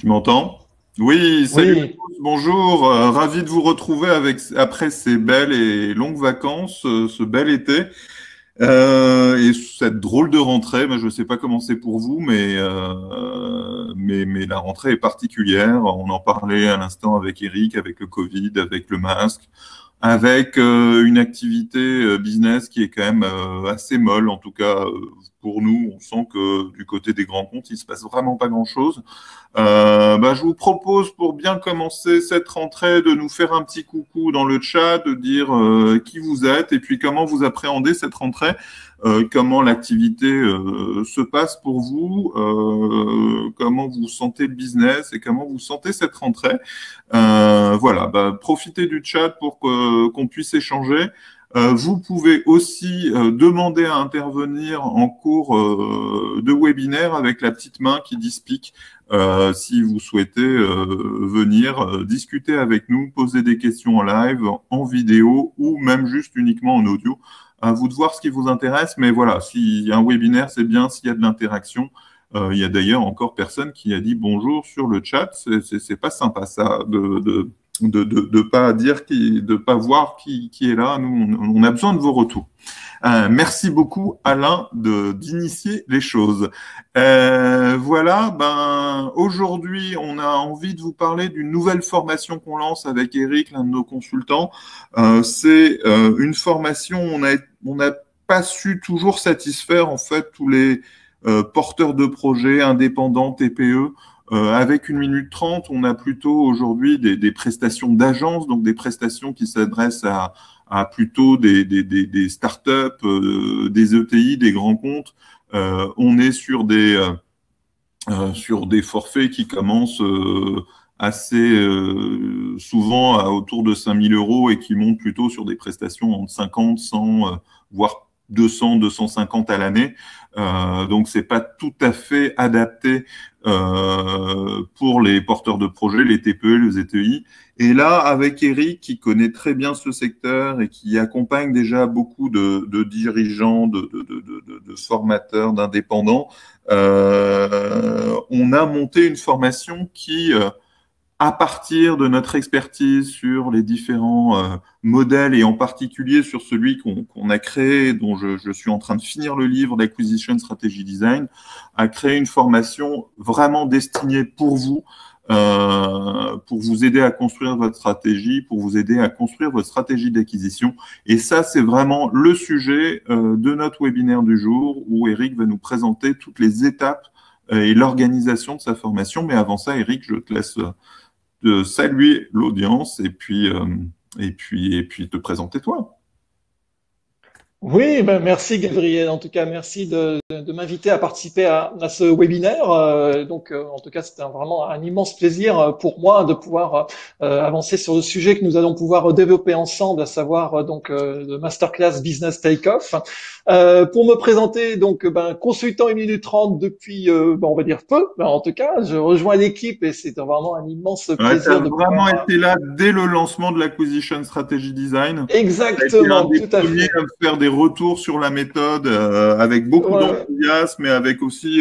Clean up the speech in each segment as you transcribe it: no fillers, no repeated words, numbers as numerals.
Tu m'entends? Oui, salut à Oui, tous, bonjour. Ravi de vous retrouver après ces belles et longues vacances, ce bel été et cette drôle de rentrée. Je ne sais pas comment c'est pour vous, mais la rentrée est particulière. On en parlait à l'instant avec Eric, avec le Covid, avec le masque, avec une activité business qui est quand même assez molle, en tout cas pour nous. On sent que du côté des grands comptes, il se passe vraiment pas grand-chose. Je vous propose pour bien commencer cette rentrée de nous faire un petit coucou dans le chat, de dire qui vous êtes et puis comment vous appréhendez cette rentrée, comment l'activité se passe pour vous, comment vous sentez le business et comment vous sentez cette rentrée. Voilà, profitez du chat pour qu'on puisse échanger. Vous pouvez aussi demander à intervenir en cours de webinaire avec la petite main qui dit speak si vous souhaitez venir discuter avec nous, poser des questions en live, en vidéo ou même juste uniquement en audio. À vous de voir ce qui vous intéresse, mais voilà, si un webinaire, c'est bien s'il y a de l'interaction. Il y a d'ailleurs encore personne qui a dit bonjour sur le chat. C'est pas sympa ça de pas dire de pas voir qui est là. Nous, on a besoin de vos retours. Merci beaucoup, Alain, d'initier les choses. Voilà, aujourd'hui, on a envie de vous parler d'une nouvelle formation qu'on lance avec Eric, l'un de nos consultants. C'est une formation, on n'a pas su toujours satisfaire, en fait, tous les porteurs de projets, indépendants, TPE. Avec 1 minute 30, on a plutôt aujourd'hui des prestations d'agence, donc des prestations qui s'adressent à plutôt des startups, des ETI, des grands comptes. On est sur des forfaits qui commencent assez souvent autour de 5 000 € et qui montent plutôt sur des prestations entre 50, 100, voire 200, 250 à l'année. Donc, c'est pas tout à fait adapté pour les porteurs de projets, les TPE, les ETI. Et là, avec Eric, qui connaît très bien ce secteur et qui accompagne déjà beaucoup de dirigeants, de formateurs, d'indépendants, on a monté une formation qui, à partir de notre expertise sur les différents modèles et en particulier sur celui qu'on a créé, dont je suis en train de finir le livre d'Acquisition Strategy Design, a créé une formation vraiment destinée pour vous aider à construire votre stratégie, pour vous aider à construire votre stratégie d'acquisition. Et ça, c'est vraiment le sujet de notre webinaire du jour où Eric va nous présenter toutes les étapes et l'organisation de sa formation. Mais avant ça, Eric, je te laisse de saluer l'audience et puis te présenter toi. oui, merci Gabriel. En tout cas, merci de m'inviter à participer à ce webinaire. En tout cas, c'était vraiment un immense plaisir pour moi de pouvoir avancer sur le sujet que nous allons pouvoir développer ensemble, à savoir le masterclass Business Takeoff. Pour me présenter, consultant 1 minute 30 depuis, on va dire peu. En tout cas, je rejoins l'équipe et c'est vraiment un immense Ouais, tu as plaisir de vraiment pouvoir. été là dès le lancement de l'Acquisition Strategy Design. Tu as été un Exactement, des tout à premiers fait. à me faire des retours sur la méthode avec beaucoup Ouais, ouais. d'enthousiasme et avec aussi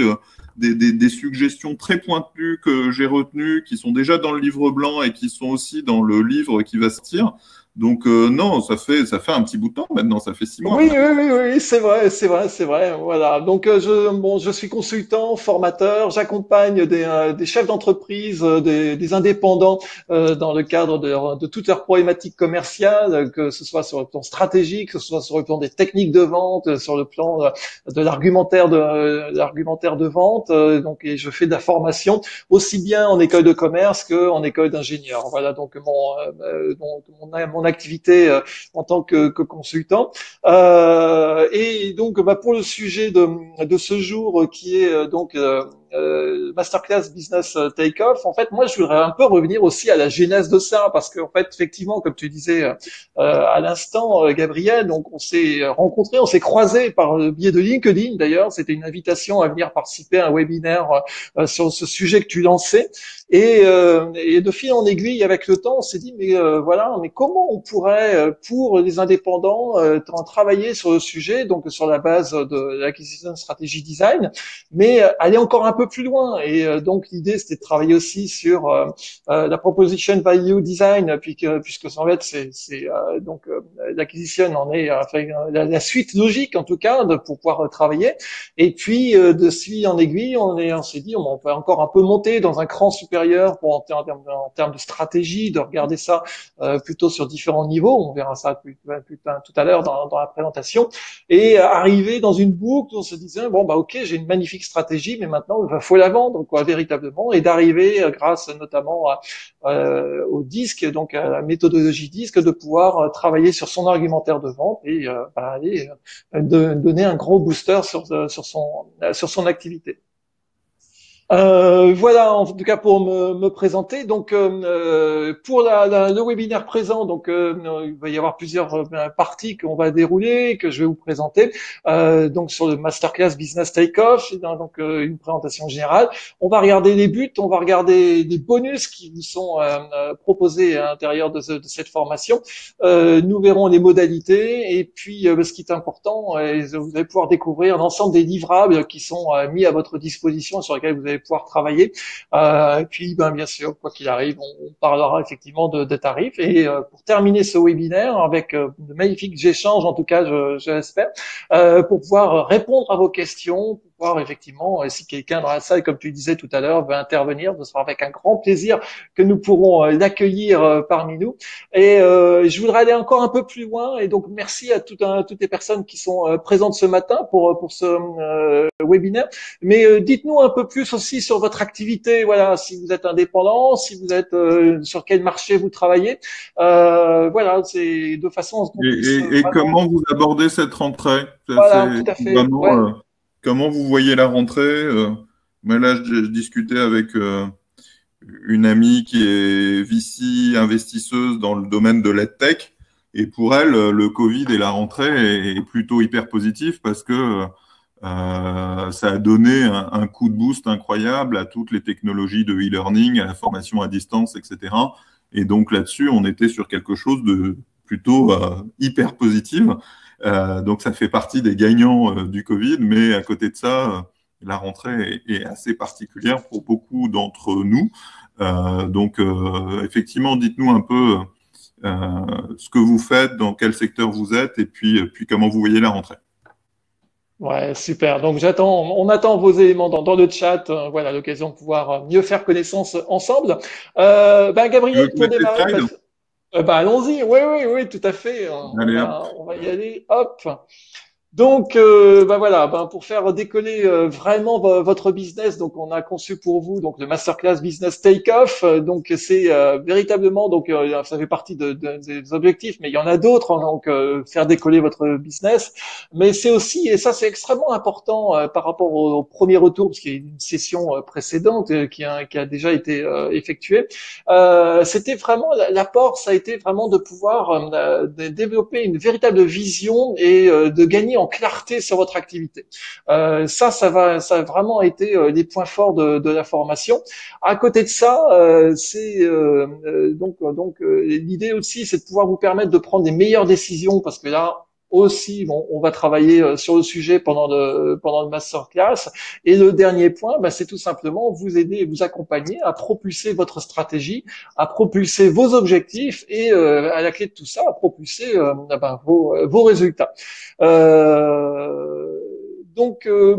des suggestions très pointues que j'ai retenues, qui sont déjà dans le livre blanc et qui sont aussi dans le livre qui va sortir. Donc non, ça fait un petit bout de temps maintenant, ça fait 6 mois. Oui, oui, oui, oui, c'est vrai, c'est vrai, c'est vrai. Voilà. Je suis consultant, formateur, j'accompagne des chefs d'entreprise, des indépendants dans le cadre de toutes leurs problématiques commerciales, que ce soit sur le plan stratégique, que ce soit sur le plan des techniques de vente, sur le plan de l'argumentaire de vente. Et je fais de la formation aussi bien en école de commerce qu'en école d'ingénieur. Voilà donc mon activité en tant que consultant. Pour le sujet de ce jour qui est Masterclass Business Takeoff, en fait, moi, je voudrais un peu revenir aussi à la genèse de ça, parce qu'en fait, effectivement, comme tu disais à l'instant, Gabriel, donc on s'est rencontrés, on s'est croisés par le biais de LinkedIn, d'ailleurs, c'était une invitation à venir participer à un webinaire sur ce sujet que tu lançais, et de fil en aiguille, avec le temps, on s'est dit, mais comment on pourrait, pour les indépendants, travailler sur le sujet, donc sur la base de l'acquisition stratégie design, mais aller encore un peu plus loin. Et donc l'idée, c'était de travailler aussi sur la proposition value design, puisque en fait, l'acquisition en est la suite logique en tout cas pour pouvoir travailler. Et puis de suite en aiguille, on s'est dit on peut encore un peu monter dans un cran supérieur en termes de stratégie, de regarder ça plutôt sur différents niveaux. On verra ça tout à l'heure dans la présentation. Et arriver dans une boucle, on se disait bon bah ok, j'ai une magnifique stratégie, mais maintenant il faut la vendre quoi véritablement, et d'arriver grâce notamment au disque, donc à la méthodologie disque, de pouvoir travailler sur son argumentaire de vente et donner un gros booster sur son activité. Voilà, en tout cas pour me présenter. Donc, pour le webinaire présent, donc il va y avoir plusieurs parties qu'on va dérouler, que je vais vous présenter. Donc sur le masterclass Business Takeoff, donc une présentation générale. On va regarder les buts, on va regarder les bonus qui vous sont proposés à l'intérieur de cette formation. Nous verrons les modalités et puis ce qui est important, vous allez pouvoir découvrir l'ensemble des livrables qui sont mis à votre disposition, sur lesquels vous allez pouvoir travailler. Et puis, bien sûr, quoi qu'il arrive, on parlera effectivement de tarifs. Et pour terminer ce webinaire avec de magnifiques échanges, en tout cas, je l'espère, pour pouvoir répondre à vos questions, pour pouvoir effectivement, si quelqu'un dans la salle, comme tu disais tout à l'heure, veut intervenir, ce sera avec un grand plaisir que nous pourrons l'accueillir parmi nous. Et je voudrais aller encore un peu plus loin. Et donc, merci à toutes les personnes qui sont présentes ce matin pour ce webinaire. Mais dites-nous un peu plus aussi sur votre activité. Voilà, si vous êtes indépendant, si vous êtes sur quel marché vous travaillez. Voilà, c'est de façon. Et comment vous abordez cette rentrée? Voilà, tout à fait. Vraiment, ouais. Comment vous voyez la rentrée? Mais là, je discutais avec une amie qui est VC investisseuse dans le domaine de l'EdTech. Et pour elle, le Covid et la rentrée est plutôt hyper positif parce que ça a donné un coup de boost incroyable à toutes les technologies de e-learning, à la formation à distance, etc. Et donc là-dessus, on était sur quelque chose de plutôt hyper positif. Donc ça fait partie des gagnants du Covid, mais à côté de ça, la rentrée est assez particulière pour beaucoup d'entre nous. Donc effectivement, dites-nous un peu ce que vous faites, dans quel secteur vous êtes, et puis comment vous voyez la rentrée. Ouais, super. Donc on attend vos éléments dans le chat. Voilà, l'occasion de pouvoir mieux faire connaissance ensemble. Gabriel, pour démarrer, allons-y. Oui, oui, oui, tout à fait. On va y aller. Hop. Donc, voilà, pour faire décoller vraiment votre business, donc on a conçu pour vous donc le masterclass business take-off. Donc c'est véritablement ça fait partie des objectifs, mais il y en a d'autres. Hein, donc faire décoller votre business, mais c'est aussi, et ça c'est extrêmement important par rapport au premier retour, parce qu'il y a une session précédente qui a déjà été effectuée. C'était vraiment l'apport, ça a été vraiment de pouvoir développer une véritable vision et de gagner en clarté sur votre activité. Ça a vraiment été les points forts de la formation. À côté de ça, l'idée aussi, c'est de pouvoir vous permettre de prendre des meilleures décisions, parce que là aussi, on va travailler sur le sujet pendant le masterclass. Et le dernier point, c'est tout simplement vous aider et vous accompagner à propulser votre stratégie, à propulser vos objectifs et à la clé de tout ça, à propulser vos résultats.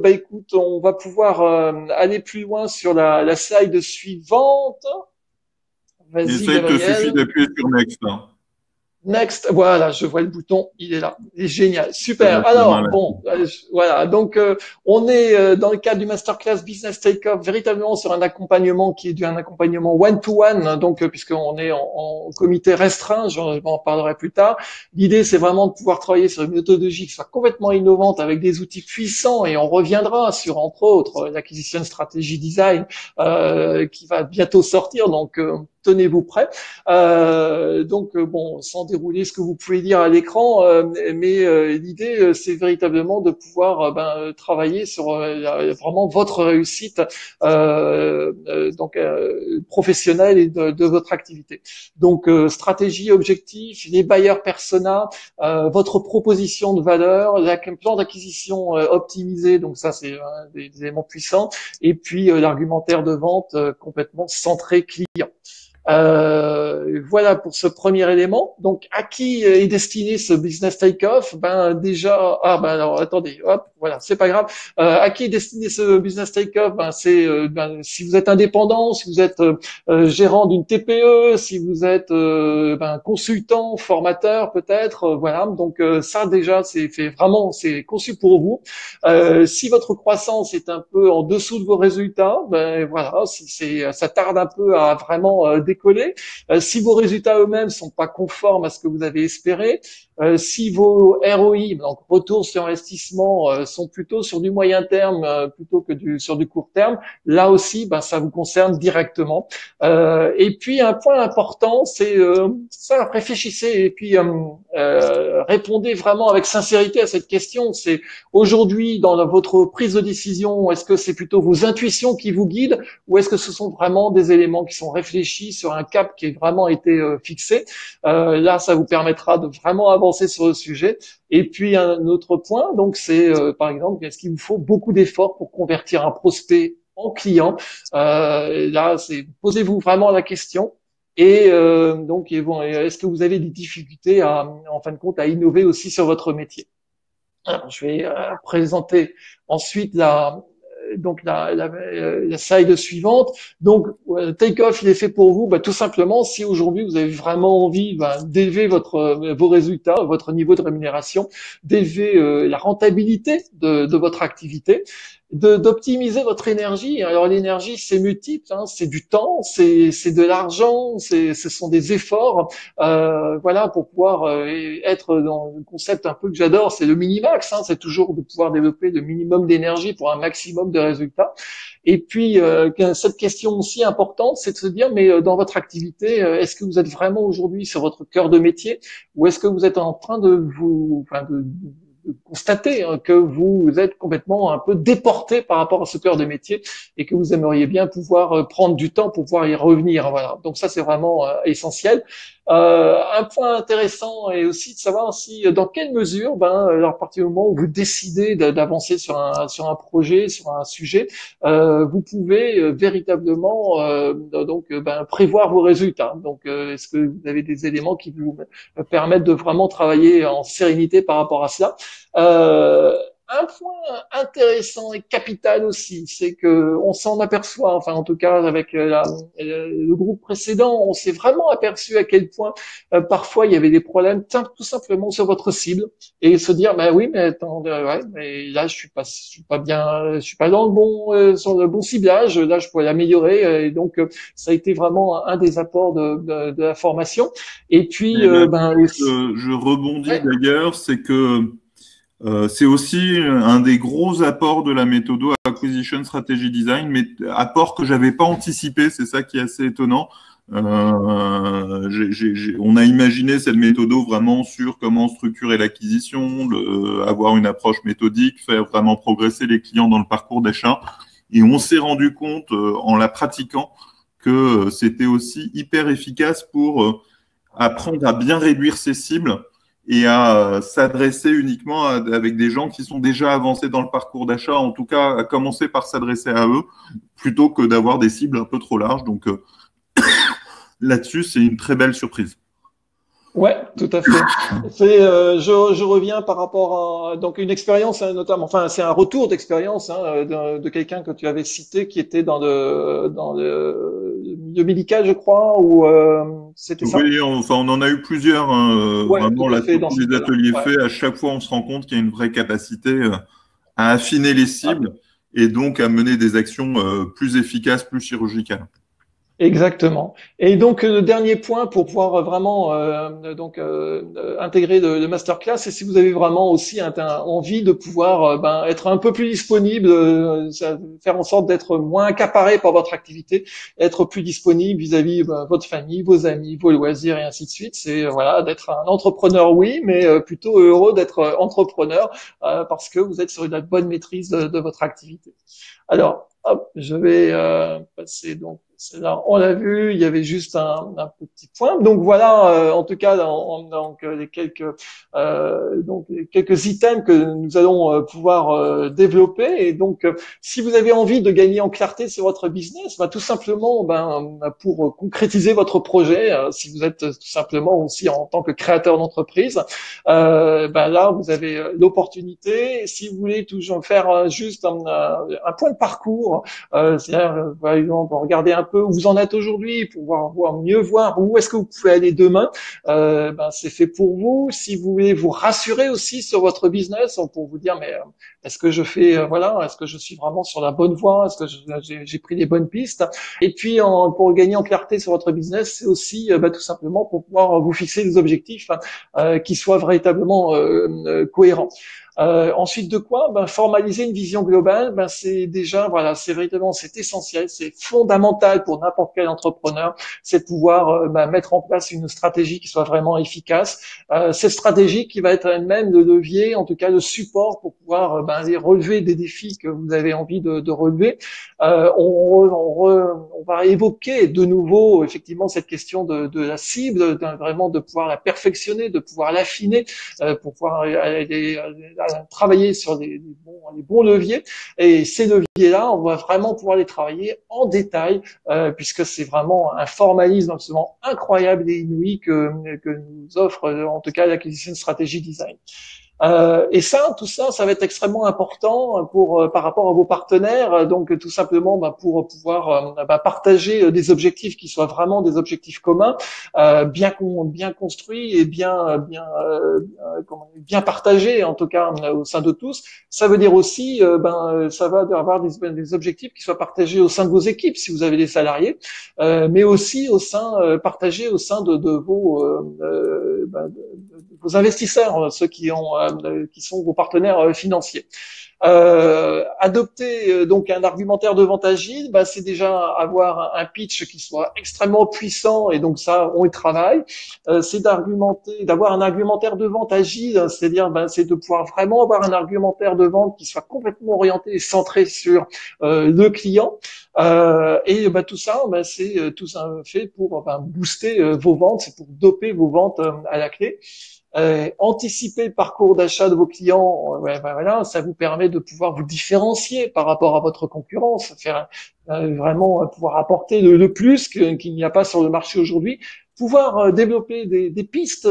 Écoute, on va pouvoir aller plus loin sur la slide suivante. Vas-y, Gabriel. Il te suffit d'appuyer sur Next. Hein. Next, voilà, je vois le bouton, il est là, il est génial, super. Alors voilà, donc on est dans le cadre du masterclass Business Takeoff, véritablement sur un accompagnement qui est un accompagnement one-to-one, donc puisqu'on est en comité restreint, j'en parlerai plus tard. L'idée, c'est vraiment de pouvoir travailler sur une méthodologie qui soit complètement innovante avec des outils puissants, et on reviendra sur entre autres l'acquisition stratégie design qui va bientôt sortir, donc tenez-vous prêt. Donc bon, sans dérouler ce que vous pouvez lire à l'écran, mais l'idée c'est véritablement de pouvoir travailler sur vraiment votre réussite professionnelle et de votre activité. Donc stratégie, objectif, les bailleurs persona, votre proposition de valeur, le plan d'acquisition optimisé, donc ça c'est des éléments puissants, et puis l'argumentaire de vente complètement centré client. Voilà pour ce premier élément. Donc, à qui est destiné ce business take-off? Ben déjà, alors attendez, hop, voilà, c'est pas grave. À qui est destiné ce business take-off? Ben c'est si vous êtes indépendant, si vous êtes gérant d'une TPE, si vous êtes consultant, formateur peut-être, voilà. Donc ça déjà, c'est conçu pour vous. Si votre croissance est un peu en dessous de vos résultats, ben voilà, si ça tarde un peu à vraiment décoller. Si vos résultats eux-mêmes sont pas conformes à ce que vous avez espéré, si vos ROI, donc retour sur investissement, sont plutôt sur du moyen terme plutôt que sur du court terme, là aussi, ça vous concerne directement. Et puis un point important, c'est ça, réfléchissez et puis répondez vraiment avec sincérité à cette question. C'est aujourd'hui dans votre prise de décision, est-ce que c'est plutôt vos intuitions qui vous guident ou est-ce que ce sont vraiment des éléments qui sont réfléchis sur un cap qui a vraiment été fixé? Là, ça vous permettra de vraiment avancer sur le sujet. Et puis un autre point, donc c'est par exemple, est-ce qu'il vous faut beaucoup d'efforts pour convertir un prospect en client? Là, posez-vous vraiment la question. Et donc, est-ce que vous avez des difficultés en fin de compte, à innover aussi sur votre métier? Alors, je vais présenter ensuite la slide suivante. Donc, Take-Off, il est fait pour vous, tout simplement, si aujourd'hui vous avez vraiment envie d'élever vos résultats, votre niveau de rémunération, d'élever la rentabilité de votre activité, d'optimiser votre énergie. Alors l'énergie, c'est multiple, hein, c'est du temps, c'est de l'argent, ce sont des efforts, voilà, pour pouvoir être dans le concept un peu que j'adore, c'est le minimax, hein, c'est toujours de pouvoir développer le minimum d'énergie pour un maximum de résultats. Et puis cette question aussi importante, c'est de se dire, mais dans votre activité, est-ce que vous êtes vraiment aujourd'hui sur votre cœur de métier, ou est-ce que vous êtes en train de constater que vous êtes complètement un peu déporté par rapport à ce cœur de métier et que vous aimeriez bien pouvoir prendre du temps pour pouvoir y revenir. Voilà. Donc ça, c'est vraiment essentiel. Un point intéressant est aussi de savoir si, dans quelle mesure, à partir du moment où vous décidez d'avancer sur un projet, sur un sujet, vous pouvez véritablement prévoir vos résultats. Donc, est-ce que vous avez des éléments qui vous permettent de vraiment travailler en sérénité par rapport à cela? Un point intéressant et capital aussi, c'est que on s'en aperçoit, enfin en tout cas avec le groupe précédent, on s'est vraiment aperçu à quel point parfois il y avait des problèmes tout simplement sur votre cible et se dire oui mais attends ouais mais là je suis pas bien, je suis pas dans le bon sur le bon ciblage, là je pourrais l'améliorer et donc ça a été vraiment un des apports de la formation. Et puis je rebondis d'ailleurs, c'est que c'est aussi un des gros apports de la méthode Acquisition Strategy Design, mais apport que j'avais pas anticipé, c'est ça qui est assez étonnant. On a imaginé cette méthode vraiment sur comment structurer l'acquisition, avoir une approche méthodique, faire vraiment progresser les clients dans le parcours d'achat. Et on s'est rendu compte en la pratiquant que c'était aussi hyper efficace pour apprendre à bien réduire ses cibles et à s'adresser uniquement avec des gens qui sont déjà avancés dans le parcours d'achat, en tout cas à commencer par s'adresser à eux, plutôt que d'avoir des cibles un peu trop larges. Donc là-dessus, c'est une très belle surprise. Ouais, tout à fait. Je reviens par rapport à donc une expérience notamment, enfin c'est un retour d'expérience de quelqu'un que tu avais cité qui était dans le milieu médical, je crois, ou c'était ça? Oui, enfin on en a eu plusieurs. Vraiment là, fait, tous les ateliers faits, à chaque fois on se rend compte qu'il y a une vraie capacité à affiner les cibles et donc à mener des actions plus efficaces, plus chirurgicales. Exactement. Et donc le dernier point pour pouvoir vraiment intégrer le masterclass, c'est si vous avez vraiment aussi envie de pouvoir être un peu plus disponible, faire en sorte d'être moins accaparé par votre activité, être plus disponible vis-à-vis votre famille, vos amis, vos loisirs et ainsi de suite. C'est voilà d'être un entrepreneur, oui, mais plutôt heureux d'être entrepreneur parce que vous êtes sur une bonne maîtrise de votre activité. Alors, hop, je vais passer donc. Là, on l'a vu, il y avait juste un petit point. Donc voilà, en tout cas, donc les quelques items que nous allons pouvoir développer. Et donc, si vous avez envie de gagner en clarté sur votre business, tout simplement, pour concrétiser votre projet, si vous êtes tout simplement aussi en tant que créateur d'entreprise, là, vous avez l'opportunité. Si vous voulez toujours faire juste un point de parcours, c'est-à-dire, par exemple, regarder un peu où vous en êtes aujourd'hui pour mieux voir où est-ce que vous pouvez aller demain, c'est fait pour vous. Si vous voulez vous rassurer aussi sur votre business, pour vous dire, mais est-ce que je fais, est-ce que je suis vraiment sur la bonne voie, est-ce que j'ai pris les bonnes pistes. Et puis, pour gagner en clarté sur votre business, c'est aussi tout simplement pour pouvoir vous fixer des objectifs qui soient véritablement cohérents. Ensuite de quoi, formaliser une vision globale, c'est déjà c'est véritablement c'est essentiel, c'est fondamental pour n'importe quel entrepreneur, c'est de pouvoir mettre en place une stratégie qui soit vraiment efficace. Cette stratégie qui va être elle-même le levier, en tout cas le support pour pouvoir aller relever des défis que vous avez envie de relever. On va évoquer de nouveau effectivement cette question de la cible, vraiment de pouvoir la perfectionner, de pouvoir l'affiner, pour pouvoir travailler sur les bons leviers. Et ces leviers-là, on va vraiment pouvoir les travailler en détail, puisque c'est vraiment un formalisme absolument incroyable et inouï que nous offre en tout cas l'acquisition stratégie design. Et tout ça, ça va être extrêmement important par rapport à vos partenaires. Donc, tout simplement, pour pouvoir partager des objectifs qui soient vraiment des objectifs communs, bien construits et bien partagés, en tout cas au sein de tous. Ça veut dire aussi, ça va avoir des objectifs qui soient partagés au sein de vos équipes, si vous avez des salariés, mais aussi partagés au sein de vos investisseurs, ceux qui sont vos partenaires financiers. Adopter donc un argumentaire de vente agile, c'est déjà avoir un pitch qui soit extrêmement puissant, et donc ça, on y travaille. C'est d'avoir un argumentaire de vente agile, c'est-à-dire c'est de pouvoir vraiment avoir un argumentaire de vente qui soit complètement orienté et centré sur le client. Et tout ça, c'est tout ça fait pour booster vos ventes, c'est pour doper vos ventes à la clé. Anticiper le parcours d'achat de vos clients, ça vous permet de pouvoir vous différencier par rapport à votre concurrence, faire vraiment pouvoir apporter le plus qu'il n'y a pas sur le marché aujourd'hui, pouvoir développer des pistes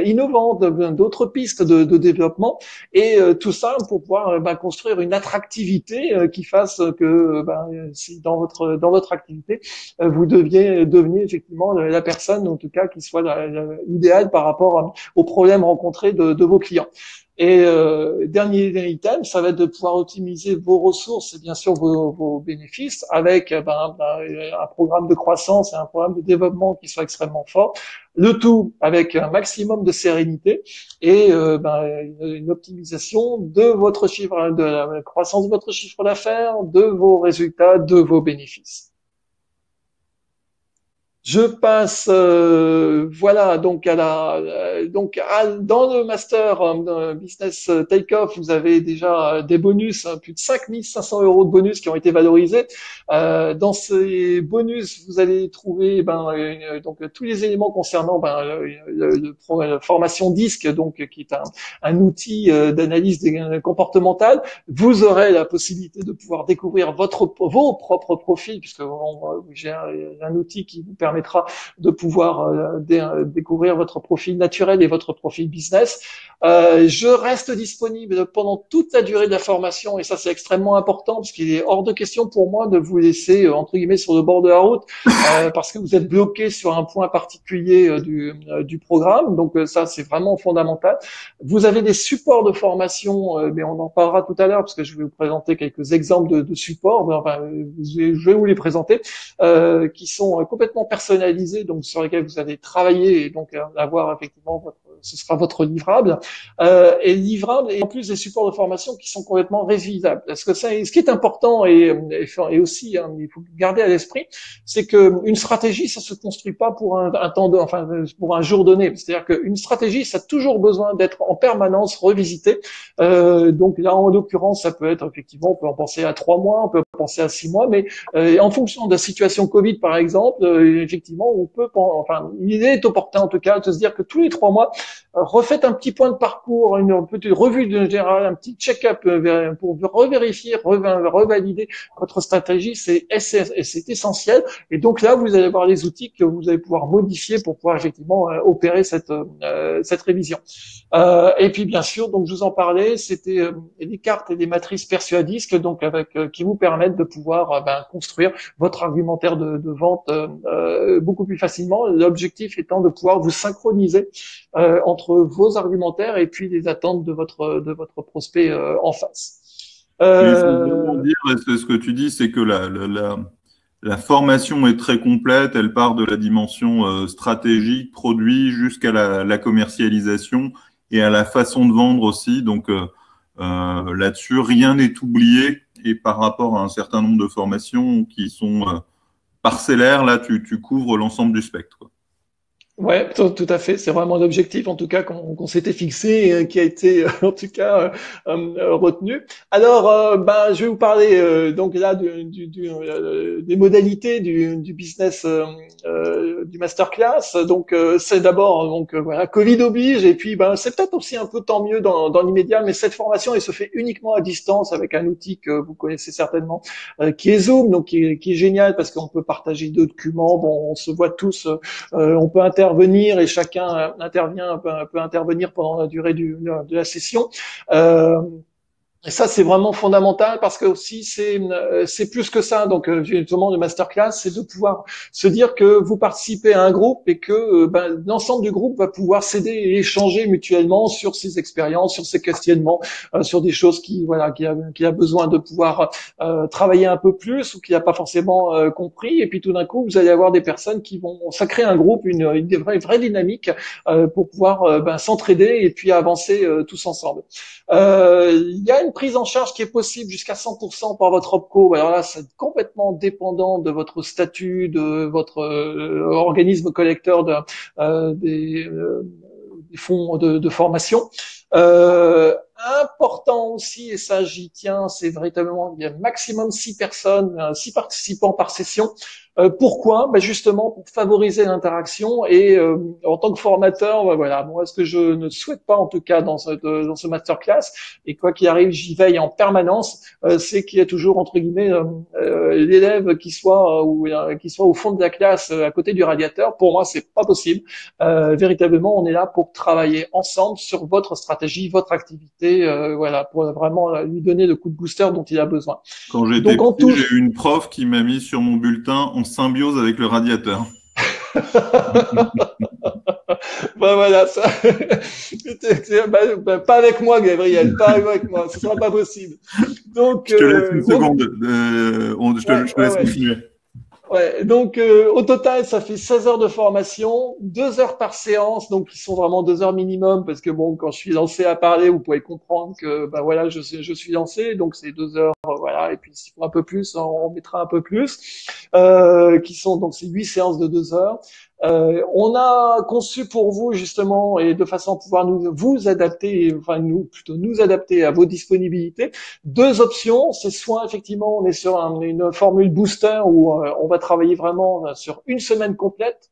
innovantes, d'autres pistes de développement, et tout ça pour pouvoir construire une attractivité qui fasse que si dans votre activité vous deveniez effectivement la personne en tout cas qui soit idéale par rapport aux problèmes rencontrés de vos clients. Et dernier item, ça va être de pouvoir optimiser vos ressources et bien sûr vos bénéfices avec un programme de croissance et un programme de développement qui soit extrêmement fort. Le tout avec un maximum de sérénité et une optimisation de votre chiffre, de la croissance de votre chiffre d'affaires, de vos résultats, de vos bénéfices. Je passe, donc dans le master business take-off, vous avez déjà des bonus, plus de 5 500 € de bonus qui ont été valorisés. Dans ces bonus, vous allez trouver donc tous les éléments concernant la formation DISC, donc qui est un outil d'analyse comportementale. Vous aurez la possibilité de pouvoir découvrir vos propres profils, puisque j'ai un outil qui vous permet permettra de pouvoir découvrir votre profil naturel et votre profil business. Je reste disponible pendant toute la durée de la formation et ça c'est extrêmement important parce qu'il est hors de question pour moi de vous laisser entre guillemets sur le bord de la route parce que vous êtes bloqué sur un point particulier du programme. Donc ça c'est vraiment fondamental. Vous avez des supports de formation, mais on en parlera tout à l'heure parce que je vais vous présenter quelques exemples de supports. Enfin, je vais vous les présenter, qui sont complètement personnalisés, donc sur lesquels vous allez travailler et donc avoir effectivement ce sera votre livrable et livrable et en plus des supports de formation qui sont complètement réutilisables. Parce que ça, ce qui est important et aussi il faut garder à l'esprit, c'est que une stratégie ça se construit pas pour un temps enfin pour un jour donné. C'est-à-dire qu'une stratégie ça a toujours besoin d'être en permanence revisitée. Donc là en l'occurrence ça peut être effectivement on peut en penser à 3 mois, on peut penser à 6 mois, mais en fonction de la situation Covid par exemple, effectivement on peut enfin il est opportun en tout cas de se dire que tous les 3 mois refaites un petit point de parcours, une petite revue de général, un petit check-up pour revérifier, revalider votre stratégie, c'est essentiel. Et donc là, vous allez avoir les outils que vous allez pouvoir modifier pour pouvoir effectivement opérer cette révision. Et puis bien sûr, donc je vous en parlais, c'était des cartes et des matrices persuadisques, donc avec qui vous permettent de pouvoir construire votre argumentaire de vente beaucoup plus facilement. L'objectif étant de pouvoir vous synchroniser entre vos argumentaires et puis les attentes de votre prospect en face. Mais il faut vraiment dire, ce que tu dis, c'est que la formation est très complète, elle part de la dimension stratégique, produit, jusqu'à la commercialisation et à la façon de vendre aussi. Donc là-dessus, rien n'est oublié. Et par rapport à un certain nombre de formations qui sont parcellaires, là, tu couvres l'ensemble du spectre, quoi. Ouais, tout à fait. C'est vraiment l'objectif, en tout cas, qu'on s'était fixé et qui a été, en tout cas, retenu. Alors, je vais vous parler donc là des modalités du business du masterclass. Donc, c'est d'abord donc voilà, Covid oblige, et puis c'est peut-être aussi un peu tant mieux dans l'immédiat, mais cette formation, elle se fait uniquement à distance avec un outil que vous connaissez certainement, qui est Zoom, donc qui est génial parce qu'on peut partager 2 documents. Bon, on se voit tous, on peut intervenir et chacun intervient peut intervenir pendant la durée de la session. Et ça, c'est vraiment fondamental parce que aussi c'est plus que ça. Donc, justement, le masterclass, c'est de pouvoir se dire que vous participez à un groupe et que l'ensemble du groupe va pouvoir s'aider et échanger mutuellement sur ses expériences, sur ses questionnements, sur des choses qui a besoin de pouvoir travailler un peu plus ou qui n'a pas forcément compris. Et puis tout d'un coup, vous allez avoir des personnes qui vont, ça crée un groupe, une vraie dynamique pour pouvoir s'entraider et puis avancer tous ensemble. Il y a une prise en charge qui est possible jusqu'à 100% par votre OPCO. Alors là, c'est complètement dépendant de votre statut, de votre organisme collecteur des fonds de formation. Important aussi, et ça j'y tiens, c'est véritablement il y a maximum 6 personnes, 6 participants par session. Pourquoi? Justement pour favoriser l'interaction et en tant que formateur, voilà, moi ce que je ne souhaite pas en tout cas dans ce masterclass, et quoi qu'il arrive, j'y veille en permanence, c'est qu'il y a toujours entre guillemets l'élève qui soit au fond de la classe à côté du radiateur. Pour moi, c'est pas possible. Véritablement, on est là pour travailler ensemble sur votre stratégie, votre activité, voilà, pour vraiment lui donner le coup de booster dont il a besoin. Quand j'étais petit, j'ai eu une prof qui m'a mis sur mon bulletin en symbiose avec le radiateur. Voilà, ça. Pas avec moi, Gabriel, pas avec moi, ce sera pas possible. Donc, je te laisse une seconde, je te laisse continuer. Ouais, donc au total, ça fait 16 heures de formation, 2 heures par séance, donc qui sont vraiment 2 heures minimum, parce que bon, quand je suis lancé à parler, vous pouvez comprendre que voilà, je suis lancé, donc c'est 2 heures, voilà, et puis s'il faut un peu plus, on mettra un peu plus, qui sont donc ces 8 séances de 2 heures. On a conçu pour vous justement et de façon à pouvoir vous adapter, enfin nous adapter à vos disponibilités. 2 options, c'est soit effectivement on est sur une formule booster où on va travailler vraiment sur une semaine complète.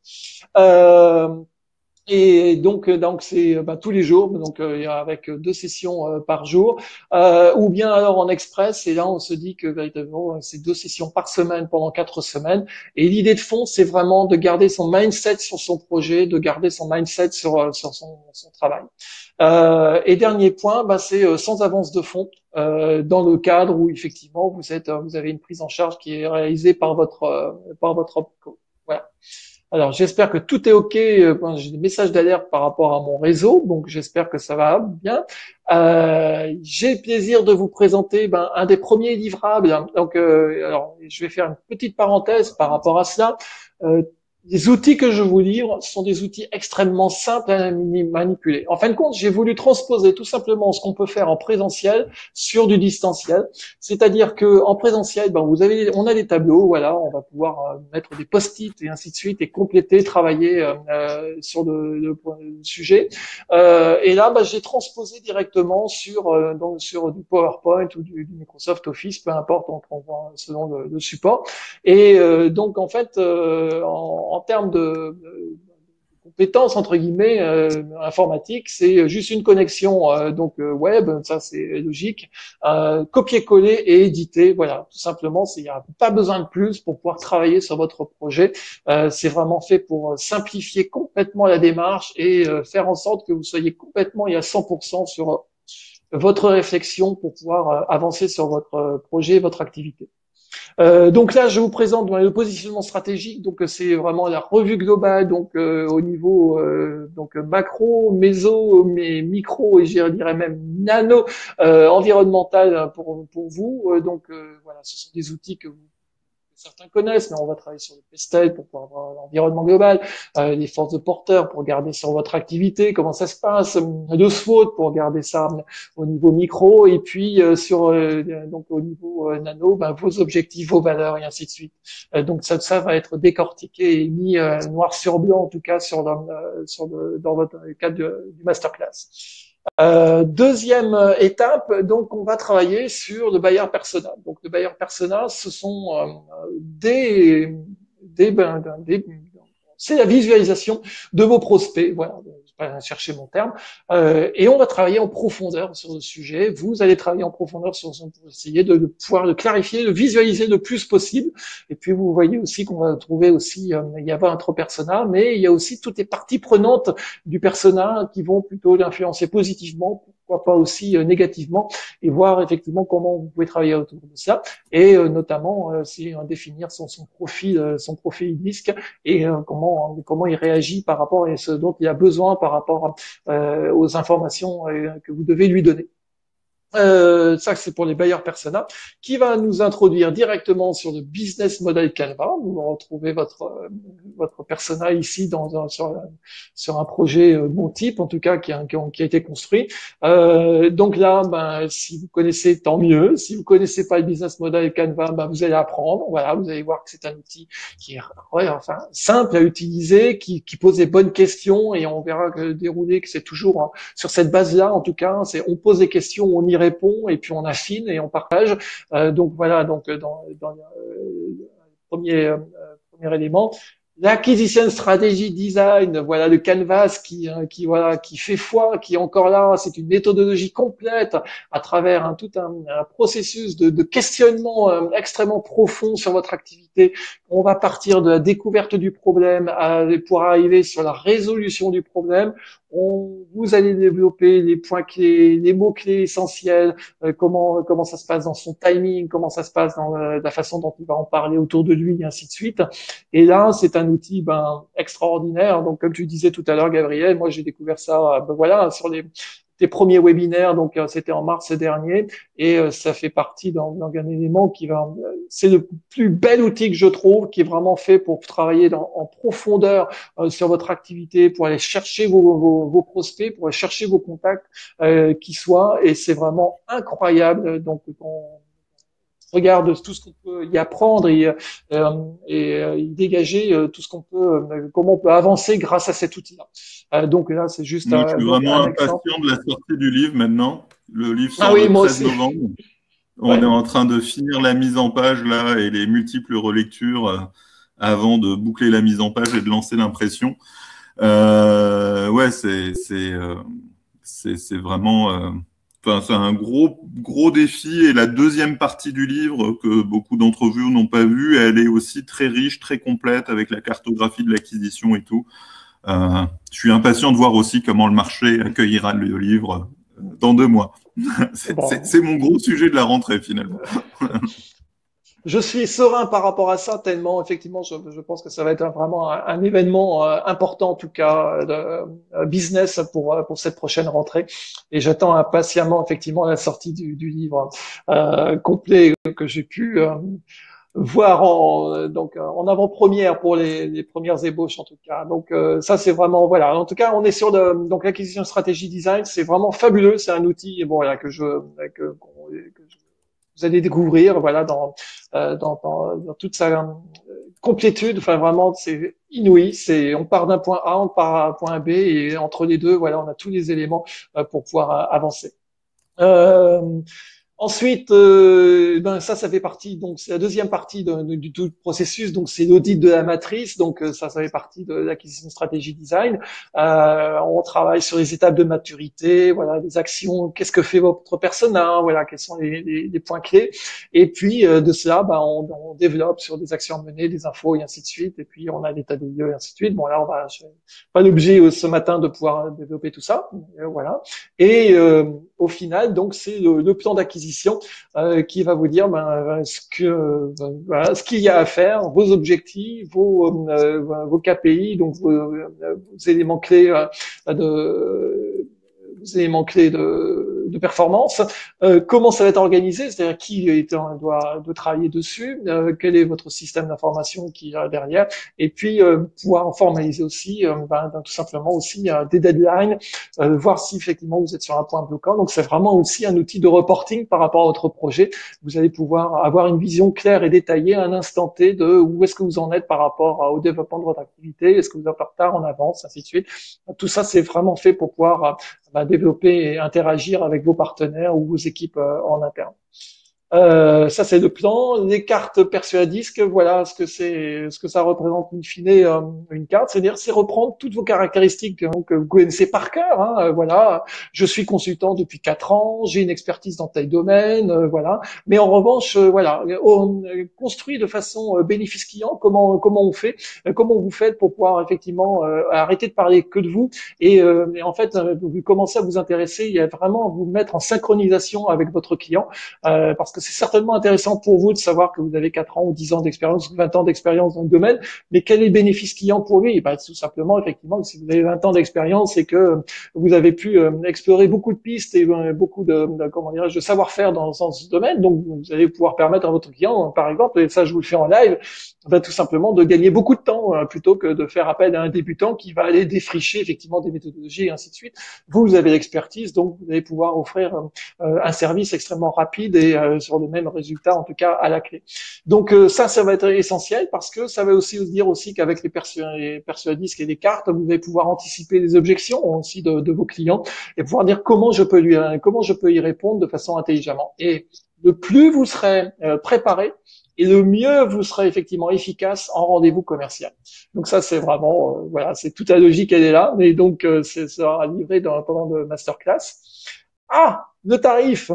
Et donc c'est tous les jours, donc avec 2 sessions par jour, ou bien alors en express. Et là, on se dit que véritablement, c'est 2 sessions par semaine pendant 4 semaines. Et l'idée de fond, c'est vraiment de garder son mindset sur son projet, de garder son mindset sur son travail. Et dernier point, c'est sans avance de fonds. Dans le cadre où effectivement vous avez une prise en charge qui est réalisée par votre OPCO. Voilà. Alors, j'espère que tout est OK. J'ai des messages d'alerte par rapport à mon réseau, donc j'espère que ça va bien. J'ai le plaisir de vous présenter un des premiers livrables. Donc, alors, je vais faire une petite parenthèse par rapport à cela. Euh, les outils que je vous livre sont des outils extrêmement simples à manipuler. En fin de compte, j'ai voulu transposer tout simplement ce qu'on peut faire en présentiel sur du distanciel. C'est-à-dire que en présentiel, on a des tableaux, voilà, on va pouvoir mettre des post-it et ainsi de suite et compléter, travailler sur le sujet. Et là, j'ai transposé directement sur du PowerPoint ou du Microsoft Office, peu importe, on voit selon le support. Et donc en fait, en termes de compétences entre guillemets informatiques, c'est juste une connexion web, ça c'est logique, copier-coller et éditer, voilà, tout simplement. Il n'y a pas besoin de plus pour pouvoir travailler sur votre projet. C'est vraiment fait pour simplifier complètement la démarche et faire en sorte que vous soyez complètement et à 100% sur votre réflexion pour pouvoir avancer sur votre projet, votre activité. Donc là, je vous présente le positionnement stratégique. Donc c'est vraiment la revue globale, donc au niveau macro, méso, mais micro et je dirais même nano environnemental pour vous. Voilà, ce sont des outils que certains connaissent, mais on va travailler sur le pestel pour pouvoir avoir l'environnement global, les forces de porteur pour regarder sur votre activité, comment ça se passe, le SWOT pour regarder ça au niveau micro, et puis donc au niveau nano, vos objectifs, vos valeurs, et ainsi de suite. Donc ça va être décortiqué et mis noir sur blanc, en tout cas dans votre cadre du masterclass. Deuxième étape, donc on va travailler sur le buyer persona. Donc le buyer persona, ce sont c'est la visualisation de vos prospects. Voilà, je vais pas chercher mon terme. Et on va travailler en profondeur sur le sujet. Vous allez travailler en profondeur pour essayer de pouvoir le clarifier, de visualiser le plus possible. Et puis vous voyez aussi qu'on va trouver aussi, il y a pas un trop persona, mais il y a aussi toutes les parties prenantes du persona qui vont plutôt l'influencer positivement, pourquoi pas aussi négativement, et voir effectivement comment vous pouvez travailler autour de ça, et notamment définir son profil disque et comment il réagit par rapport à ce dont il a besoin par rapport aux informations que vous devez lui donner. Ça, c'est pour les buyers persona, qui va nous introduire directement sur le business model Canva. Vous retrouvez votre persona ici sur un projet bon type, en tout cas qui a été construit. Donc là, si vous connaissez, tant mieux. Si vous connaissez pas le business model Canva, vous allez apprendre. Voilà, vous allez voir que c'est un outil qui est simple à utiliser, qui pose des bonnes questions, et on verra que dérouler que c'est toujours sur cette base-là. En tout cas, on pose des questions, on y répond, et puis on affine et on partage. Donc voilà, dans le premier élément, l'acquisition stratégie design, voilà le canvas qui fait foi, qui est encore là. C'est une méthodologie complète à travers tout un processus de questionnement extrêmement profond sur votre activité. On va partir de la découverte du problème pour arriver sur la résolution du problème. Vous allez développer les points clés, les mots clés essentiels, comment ça se passe dans son timing, comment ça se passe dans la façon dont il va en parler autour de lui, et ainsi de suite. Et là, c'est un outil extraordinaire. Donc, comme tu disais tout à l'heure, Gabriel, moi j'ai découvert ça, voilà, sur les premiers webinaires. Donc, c'était en mars dernier, et ça fait partie d'un élément c'est le plus bel outil que je trouve, qui est vraiment fait pour travailler en profondeur sur votre activité, pour aller chercher vos prospects, pour aller chercher vos contacts qui soient. Et c'est vraiment incroyable. Donc, on regarde tout ce qu'on peut y apprendre et y dégager tout ce qu'on peut, comment on peut avancer grâce à cet outil-là. Donc là, c'est juste Moi, je suis vraiment un exemple. impatient de la sortie du livre maintenant. Le livre Ah sort oui, le moi 13 aussi. novembre. On Ouais. est en train de finir la mise en page là et les multiples relectures avant de boucler la mise en page et de lancer l'impression. Ouais, c'est vraiment, enfin, c'est un gros défi. Et la deuxième partie du livre que beaucoup d'entre vous n'ont pas vue, elle est aussi très riche, très complète avec la cartographie de l'acquisition et tout. Je suis impatient de voir aussi comment le marché accueillera le livre dans 2 mois. Bon. C'est mon gros sujet de la rentrée finalement. Je suis serein par rapport à ça, tellement effectivement, je pense que ça va être vraiment un événement important, en tout cas de business pour cette prochaine rentrée. Et j'attends impatiemment effectivement la sortie du livre complet que j'ai pu voir en avant-première pour les premières ébauches en tout cas. Donc ça c'est vraiment voilà. En tout cas, on est sur donc l'acquisition stratégie design, c'est vraiment fabuleux. C'est un outil bon voilà que vous allez découvrir voilà dans toute sa complétude. Enfin vraiment c'est inouï. C'est on part d'un point A, on part à un point B et entre les deux voilà on a tous les éléments pour pouvoir avancer. Euh, Ensuite, ben ça fait partie. Donc, c'est la deuxième partie du tout processus. Donc, c'est l'audit de la matrice. Donc, ça fait partie de l'acquisition stratégie design. On travaille sur les étapes de maturité. Voilà, les actions. Qu'est-ce que fait votre persona? Voilà, quels sont les points clés. Et puis de cela, ben, on développe sur des actions menées, des infos et ainsi de suite. Et puis, on a l'état des lieux et ainsi de suite. Bon, là, pas l'objet ce matin de pouvoir développer tout ça. Voilà. Et au final, donc, c'est le plan d'acquisition qui va vous dire voilà, ce qu'il y a à faire, vos objectifs, vos KPI, donc vos éléments clés de performance, comment ça va être organisé, c'est-à-dire doit travailler dessus, quel est votre système d'information qui est derrière, et puis pouvoir formaliser aussi, tout simplement aussi des deadlines, voir si effectivement vous êtes sur un point bloquant. Donc c'est vraiment aussi un outil de reporting par rapport à votre projet. Vous allez pouvoir avoir une vision claire et détaillée à un instant T de où est-ce que vous en êtes par rapport au développement de votre activité, est-ce que vous êtes en retard, en avance, ainsi de suite. Tout ça, c'est vraiment fait pour pouvoir développer et interagir avec vos partenaires ou vos équipes en interne. Ça c'est le plan. Les cartes persuadisques, voilà ce que ça représente in fine une carte, c'est-à-dire c'est reprendre toutes vos caractéristiques que vous connaissez par cœur. Hein, voilà, je suis consultant depuis 4 ans, j'ai une expertise dans tel domaine, voilà. Mais en revanche, voilà, on construit de façon bénéfice client. Comment on fait, comment vous faites pour pouvoir effectivement arrêter de parler que de vous et en fait vous commencez à vous intéresser et à vraiment vous mettre en synchronisation avec votre client. Parce que c'est certainement intéressant pour vous de savoir que vous avez 4 ans ou 10 ans d'expérience, 20 ans d'expérience dans le domaine, mais quel est le bénéfice client pour lui? Ben, tout simplement, effectivement, si vous avez 20 ans d'expérience et que vous avez pu explorer beaucoup de pistes et beaucoup comment dirais-je, de savoir-faire dans ce domaine, donc vous allez pouvoir permettre à votre client, par exemple, et ça je vous le fais en live, ben, tout simplement de gagner beaucoup de temps plutôt que de faire appel à un débutant qui va aller défricher effectivement des méthodologies et ainsi de suite. Vous avez l'expertise, donc vous allez pouvoir offrir un service extrêmement rapide et sur le même résultat, en tout cas à la clé. Donc ça va être essentiel parce que ça va aussi dire aussi qu'avec les persuadisques et les cartes, vous allez pouvoir anticiper les objections aussi de vos clients et pouvoir dire comment je peux y répondre de façon intelligemment. Et le plus vous serez préparé, et le mieux vous serez effectivement efficace en rendez-vous commercial. Donc ça, c'est vraiment, voilà, c'est toute la logique, elle est là, mais donc ça sera livré pendant le masterclass. Ah, le tarif.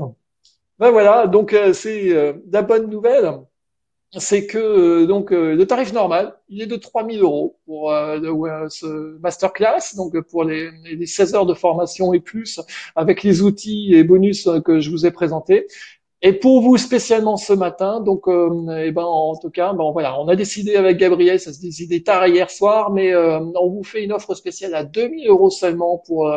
Ben voilà, donc c'est la bonne nouvelle, c'est que le tarif normal, il est de 3 000 € pour ce masterclass, donc pour les 16 heures de formation et plus, avec les outils et bonus que je vous ai présentés. Et pour vous spécialement ce matin, donc en tout cas, voilà, on a décidé avec Gabriel, ça se décidait tard hier soir, mais on vous fait une offre spéciale à 2 000 € seulement pour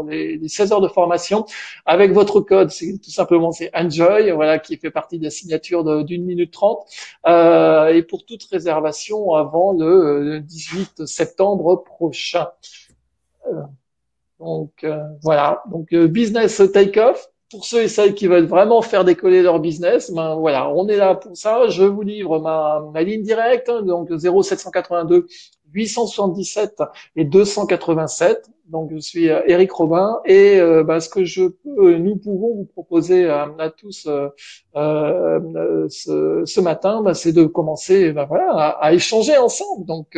les 16 heures de formation avec votre code. C'est Enjoy, voilà, qui fait partie de la signature d'une minute 30 et pour toute réservation avant le 18 septembre prochain. Voilà, donc business take-off. Pour ceux et celles qui veulent vraiment faire décoller leur business, ben voilà, on est là pour ça. Je vous livre ma ligne directe, donc 0782 877 et 287. Donc, je suis Éric Robin et ce que nous pouvons vous proposer à tous ce matin, c'est de commencer voilà, à échanger ensemble. Donc,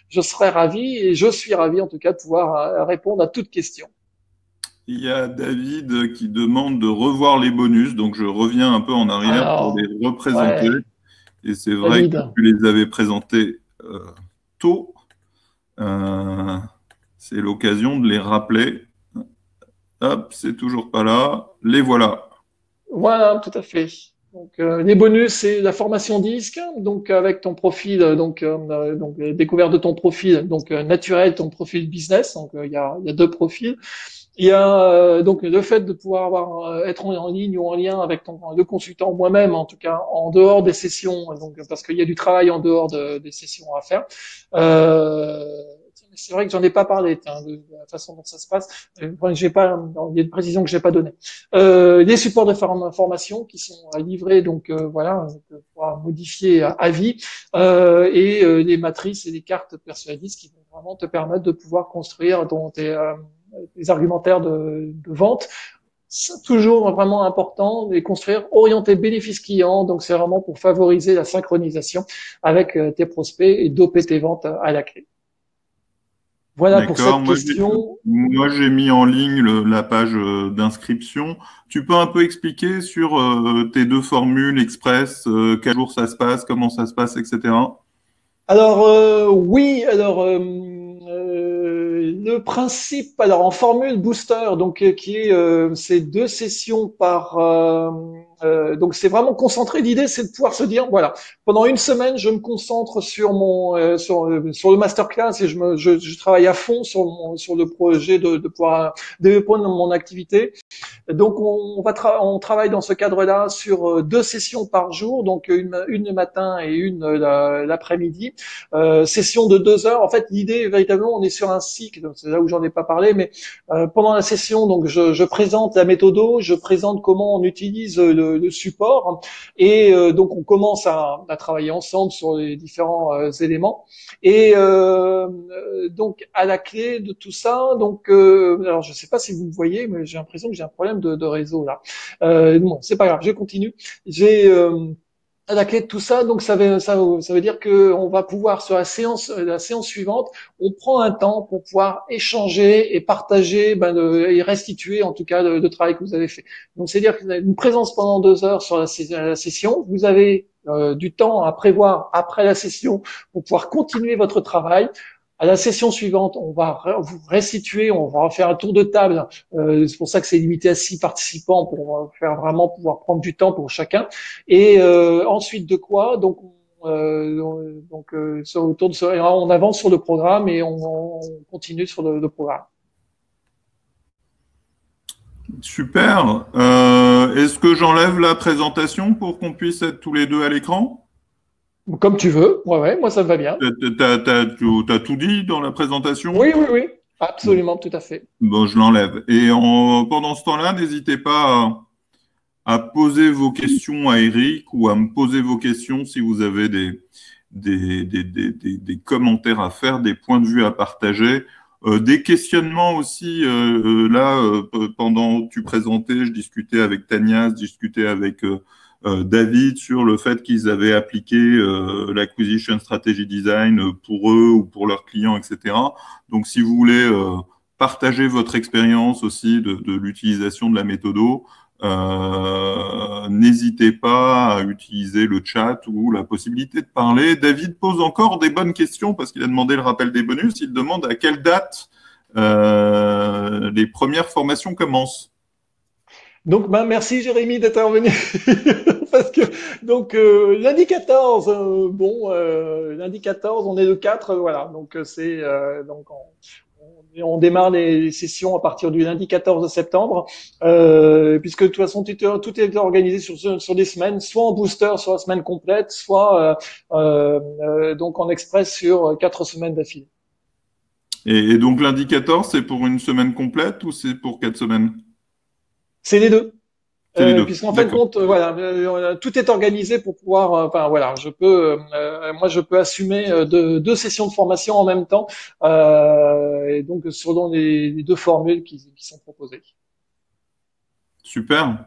je serais ravi et je suis ravi en tout cas de pouvoir répondre à toutes questions. Il y a David qui demande de revoir les bonus, donc je reviens un peu en arrière pour les Alors, représenter. ouais, Et c'est vrai que David. tu les avais présentés tôt. Euh, c'est l'occasion de les rappeler. Hop, c'est toujours pas là. Les voilà. Voilà, tout à fait. Donc, les bonus, c'est la formation disque, donc avec ton profil, découverte de ton profil, donc naturel, ton profil business. Donc, il y a deux profils. Il y a donc le fait de pouvoir être en ligne ou en lien avec le consultant, moi-même en tout cas, en dehors des sessions, donc parce qu'il y a du travail en dehors des sessions à faire. Euh, c'est vrai que j'en ai pas parlé de la façon dont ça se passe. J'ai pas, il y a une précision que j'ai pas donnée. Les supports de formation qui sont livrés, donc voilà, pour pouvoir modifier à vie, les matrices et les cartes persuadistes qui vont vraiment te permettre de pouvoir construire tes argumentaires de vente. C'est toujours vraiment important de les construire orienté bénéfice client. Donc, c'est vraiment pour favoriser la synchronisation avec tes prospects et doper tes ventes à la clé. Voilà pour D'accord. cette question. Moi, j'ai mis en ligne la page d'inscription. Tu peux un peu expliquer sur tes deux formules express, quel jour ça se passe, comment ça se passe, etc. Alors oui, alors le principe, alors en formule booster, donc qui est c'est deux sessions par, donc c'est vraiment concentré. L'idée, c'est de pouvoir se dire, voilà, pendant une semaine, je me concentre sur sur le masterclass et je travaille à fond sur le projet de pouvoir développer mon activité. Donc, on travaille dans ce cadre-là sur deux sessions par jour, donc une le matin et une l'après-midi. Session de 2 heures. En fait, l'idée, véritablement, on est sur un cycle. C'est là où j'en ai pas parlé, mais pendant la session, donc je présente la méthodo, je présente comment on utilise le support, et donc on commence à travailler ensemble sur les différents éléments. Et donc à la clé de tout ça, donc alors je sais pas si vous me voyez, mais j'ai l'impression que j'ai un problème de réseau là. Bon, c'est pas grave, je continue. J'ai à la clé de tout ça, donc ça veut dire que on va pouvoir sur la séance suivante, on prend un temps pour pouvoir échanger et partager, et restituer en tout cas le travail que vous avez fait. Donc c'est-à-dire que vous avez une présence pendant 2 heures sur la session, vous avez du temps à prévoir après la session pour pouvoir continuer votre travail. À la session suivante, on va vous restituer, on va faire un tour de table. C'est pour ça que c'est limité à 6 participants pour faire vraiment pouvoir prendre du temps pour chacun. Et ensuite de quoi, autour de ça, on avance sur le programme et on continue sur le programme. Super. Est-ce que j'enlève la présentation pour qu'on puisse être tous les deux à l'écran? Comme tu veux. Ouais, moi ça me va bien. T'as tout dit dans la présentation? Oui, Bon, absolument, tout à fait. bon, je l'enlève. Et pendant ce temps-là, n'hésitez pas à poser vos questions à Eric ou à me poser vos questions si vous avez des commentaires à faire, des points de vue à partager, des questionnements aussi. Pendant que tu présentais, je discutais avec Tania, je discutais avec David sur le fait qu'ils avaient appliqué l'acquisition strategy design pour eux ou pour leurs clients, etc. Donc, si vous voulez partager votre expérience aussi de l'utilisation de la méthodo, n'hésitez pas à utiliser le chat ou la possibilité de parler. David pose encore des bonnes questions parce qu'il a demandé le rappel des bonus. Il demande à quelle date les premières formations commencent. Donc, merci Jérémy d'intervenir parce que donc lundi 14, lundi 14, on est le 4, voilà. Donc on démarre les sessions à partir du lundi 14 septembre, puisque de toute façon tout est organisé sur des semaines, soit en booster sur la semaine complète, soit donc en express sur 4 semaines d'affilée. Et donc lundi 14, c'est pour une semaine complète ou c'est pour 4 semaines? C'est les deux. C'est les deux. Puisqu'en fin de D'accord. compte, voilà, tout est organisé pour pouvoir, enfin voilà, moi je peux assumer deux sessions de formation en même temps, et donc selon les deux formules qui sont proposées. Super.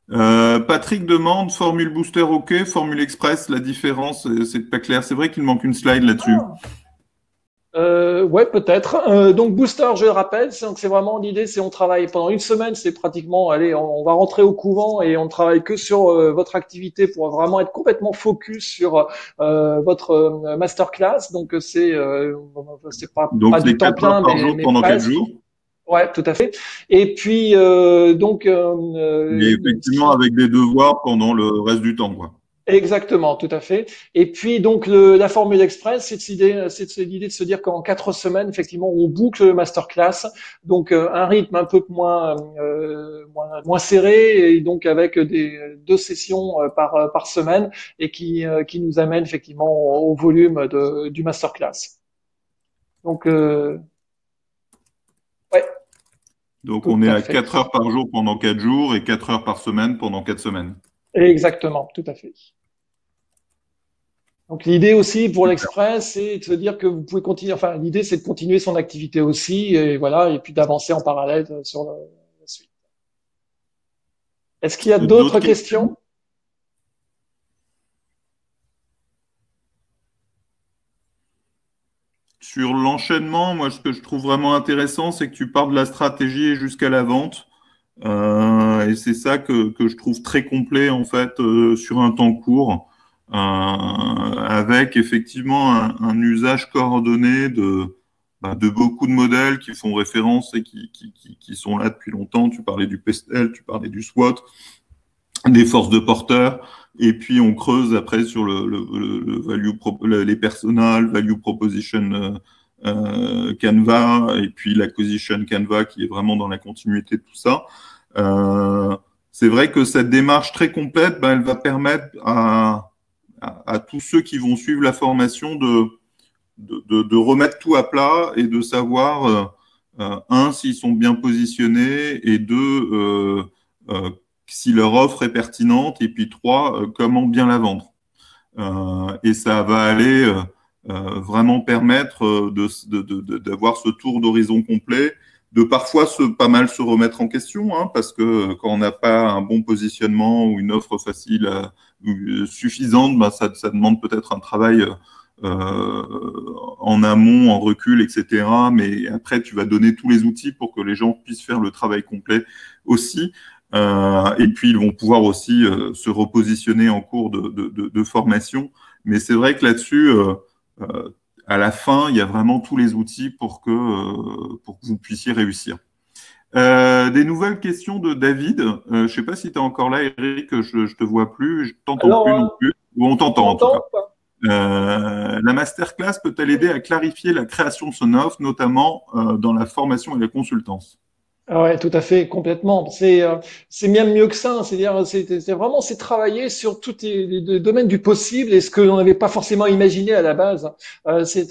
Patrick demande Formule Booster OK, Formule Express, la différence, c'est pas clair. C'est vrai qu'il manque une slide là-dessus. Ouais, peut-être. Donc booster, je le rappelle, c'est vraiment l'idée, c'est on travaille pendant une semaine, c'est pratiquement, allez, on va rentrer au couvent et on travaille que sur votre activité pour vraiment être complètement focus sur votre masterclass. Donc c'est Donc pas du c'est temps 4 heures plein, par jour mais pendant 4 presque. jours. Ouais, tout à fait. Et puis Mais effectivement avec des devoirs pendant le reste du temps, quoi. exactement, tout à fait. Et puis donc la formule express, c'est l'idée de se dire qu'en 4 semaines, effectivement, on boucle le masterclass, donc un rythme un peu moins serré, et donc avec des deux sessions par semaine, et qui nous amène effectivement au volume du masterclass. Donc ouais, Donc tout on est à à fait. 4 heures par jour pendant 4 jours et 4 heures par semaine pendant 4 semaines. Exactement, tout à fait. Donc l'idée aussi pour Super. l'Express, c'est de se dire que vous pouvez continuer. Enfin, l'idée c'est de continuer son activité aussi, et voilà, et puis d'avancer en parallèle sur la suite. Est-ce qu'il y a D'autres d'autres questions? questions? Sur l'enchaînement, moi, ce que je trouve vraiment intéressant, c'est que tu pars de la stratégie jusqu'à la vente. Et c'est ça que je trouve très complet, en fait, sur un temps court, avec effectivement un usage coordonné de beaucoup de modèles qui font référence et qui sont là depuis longtemps. Tu parlais du PESTEL, tu parlais du SWOT, des forces de porteur. Et puis on creuse après sur le les personas, le value proposition Canva, et puis l'acquisition Canva qui est vraiment dans la continuité de tout ça. C'est vrai que cette démarche très complète, ben, elle va permettre à tous ceux qui vont suivre la formation de remettre tout à plat et de savoir, un, s'ils sont bien positionnés, et deux, si leur offre est pertinente, et puis trois, comment bien la vendre. Et ça va aller vraiment permettre d'avoir ce tour d'horizon complet, de parfois pas mal se remettre en question, hein, parce que quand on n'a pas un bon positionnement ou une offre facile suffisante, ben ça demande peut-être un travail en amont, en recul, etc. Mais après, tu vas donner tous les outils pour que les gens puissent faire le travail complet aussi. Et puis, ils vont pouvoir aussi se repositionner en cours de formation. Mais c'est vrai que là-dessus, à la fin, il y a vraiment tous les outils pour que vous puissiez réussir. Des nouvelles questions de David. Je ne sais pas si tu es encore là, Eric, je ne te vois plus, je ne t'entends plus non Alors, plus, ou on tu t'entend en tout cas. m'entends ou pas? La masterclass peut-elle aider à clarifier la création de son offre, notamment dans la formation et la consultance? Ah ouais, tout à fait, complètement. C'est bien mieux que ça, hein. C'est-à-dire, c'est vraiment c'est travailler sur tous les domaines du possible et ce que l'on n'avait pas forcément imaginé à la base. C'est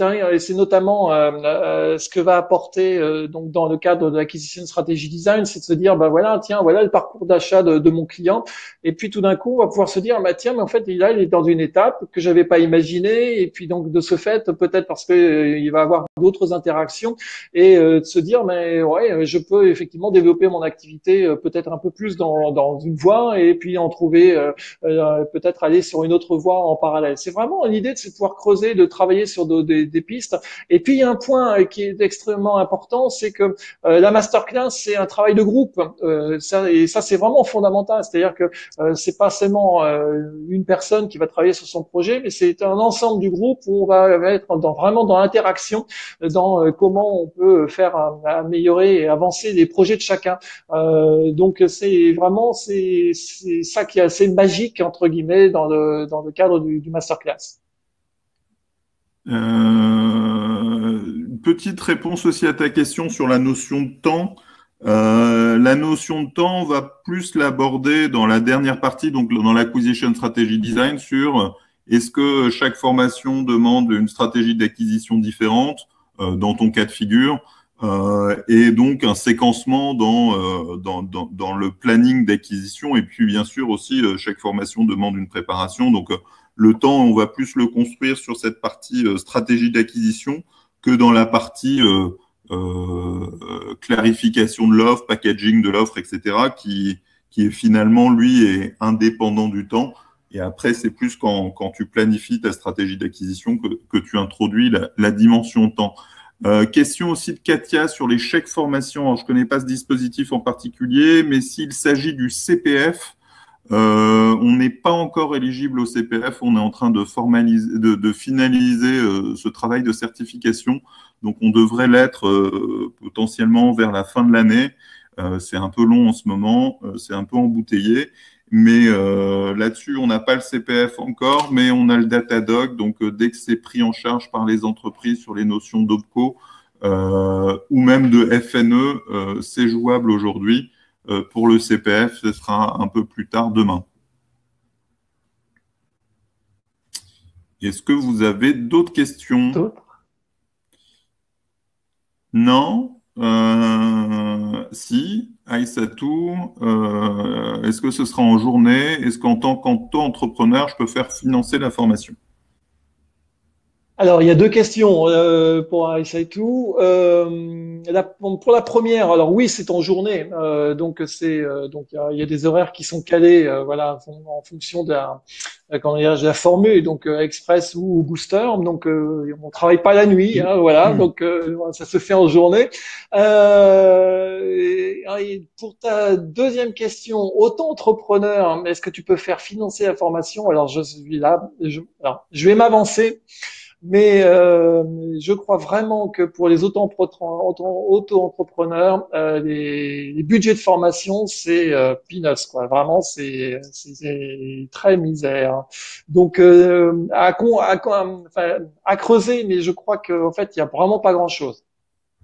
notamment ce que va apporter donc dans le cadre de l'acquisition stratégie design, c'est de se dire bah voilà, tiens, voilà le parcours d'achat de mon client, et puis tout d'un coup, on va pouvoir se dire bah tiens, mais en fait il est dans une étape que j'avais pas imaginée, et puis donc de ce fait, peut-être parce que il va avoir d'autres interactions, et de se dire mais ouais, je peux effectivement développer mon activité peut-être un peu plus dans une voie, et puis en trouver peut-être aller sur une autre voie en parallèle. C'est vraiment l'idée, c'est de pouvoir creuser, de travailler sur des pistes. Et puis il y a un point qui est extrêmement important, c'est que la masterclass c'est un travail de groupe, et ça c'est vraiment fondamental. C'est-à-dire que c'est pas seulement une personne qui va travailler sur son projet, mais c'est un ensemble du groupe où on va être vraiment dans l'interaction, dans comment on peut faire améliorer et avancer les projets de chacun. Donc c'est vraiment c'est ça qui est assez magique entre guillemets dans le cadre du masterclass. Une petite réponse aussi à ta question sur la notion de temps. La notion de temps, on va plus l'aborder dans la dernière partie, donc dans l'acquisition strategy design, sur est-ce que chaque formation demande une stratégie d'acquisition différente dans ton cas de figure. Et donc un séquencement dans le planning d'acquisition. Et puis bien sûr aussi, chaque formation demande une préparation. Donc le temps, on va plus le construire sur cette partie stratégie d'acquisition que dans la partie clarification de l'offre, packaging de l'offre, etc., qui est finalement, lui, est indépendant du temps. Et après, c'est plus quand tu planifies ta stratégie d'acquisition que tu introduis la dimension temps. Question aussi de Katia sur les chèques formation. Alors, je ne connais pas ce dispositif en particulier, mais s'il s'agit du CPF, on n'est pas encore éligible au CPF. On est en train de finaliser ce travail de certification. Donc, on devrait l'être potentiellement vers la fin de l'année. C'est un peu long en ce moment, c'est un peu embouteillé. Mais là-dessus, on n'a pas le CPF encore, mais on a le Datadog. Donc, dès que c'est pris en charge par les entreprises sur les notions d'OPCO ou même de FNE, c'est jouable aujourd'hui. Pour le CPF, ce sera un peu plus tard demain. Est-ce que vous avez d'autres questions? Non? Si, Aïssatou, est-ce que ce sera en journée? Est-ce qu'en tant qu'auto-entrepreneur, je peux faire financer la formation? Alors, il y a deux questions pour Aïssaïtou. Pour la première, alors oui, c'est en journée, donc il y a des horaires qui sont calés, voilà, en fonction de comment dire, de la formule, donc express ou booster. Donc, on travaille pas la nuit, hein, voilà, donc ça se fait en journée. Et pour ta deuxième question, auto-entrepreneur, est-ce que tu peux faire financer la formation? Alors, je suis là, je vais m'avancer. Mais je crois vraiment que pour les auto-entrepreneurs, les budgets de formation, c'est peanuts, quoi. Vraiment, c'est très misère. Donc, à creuser, mais je crois qu'en fait, il y a vraiment pas grand-chose.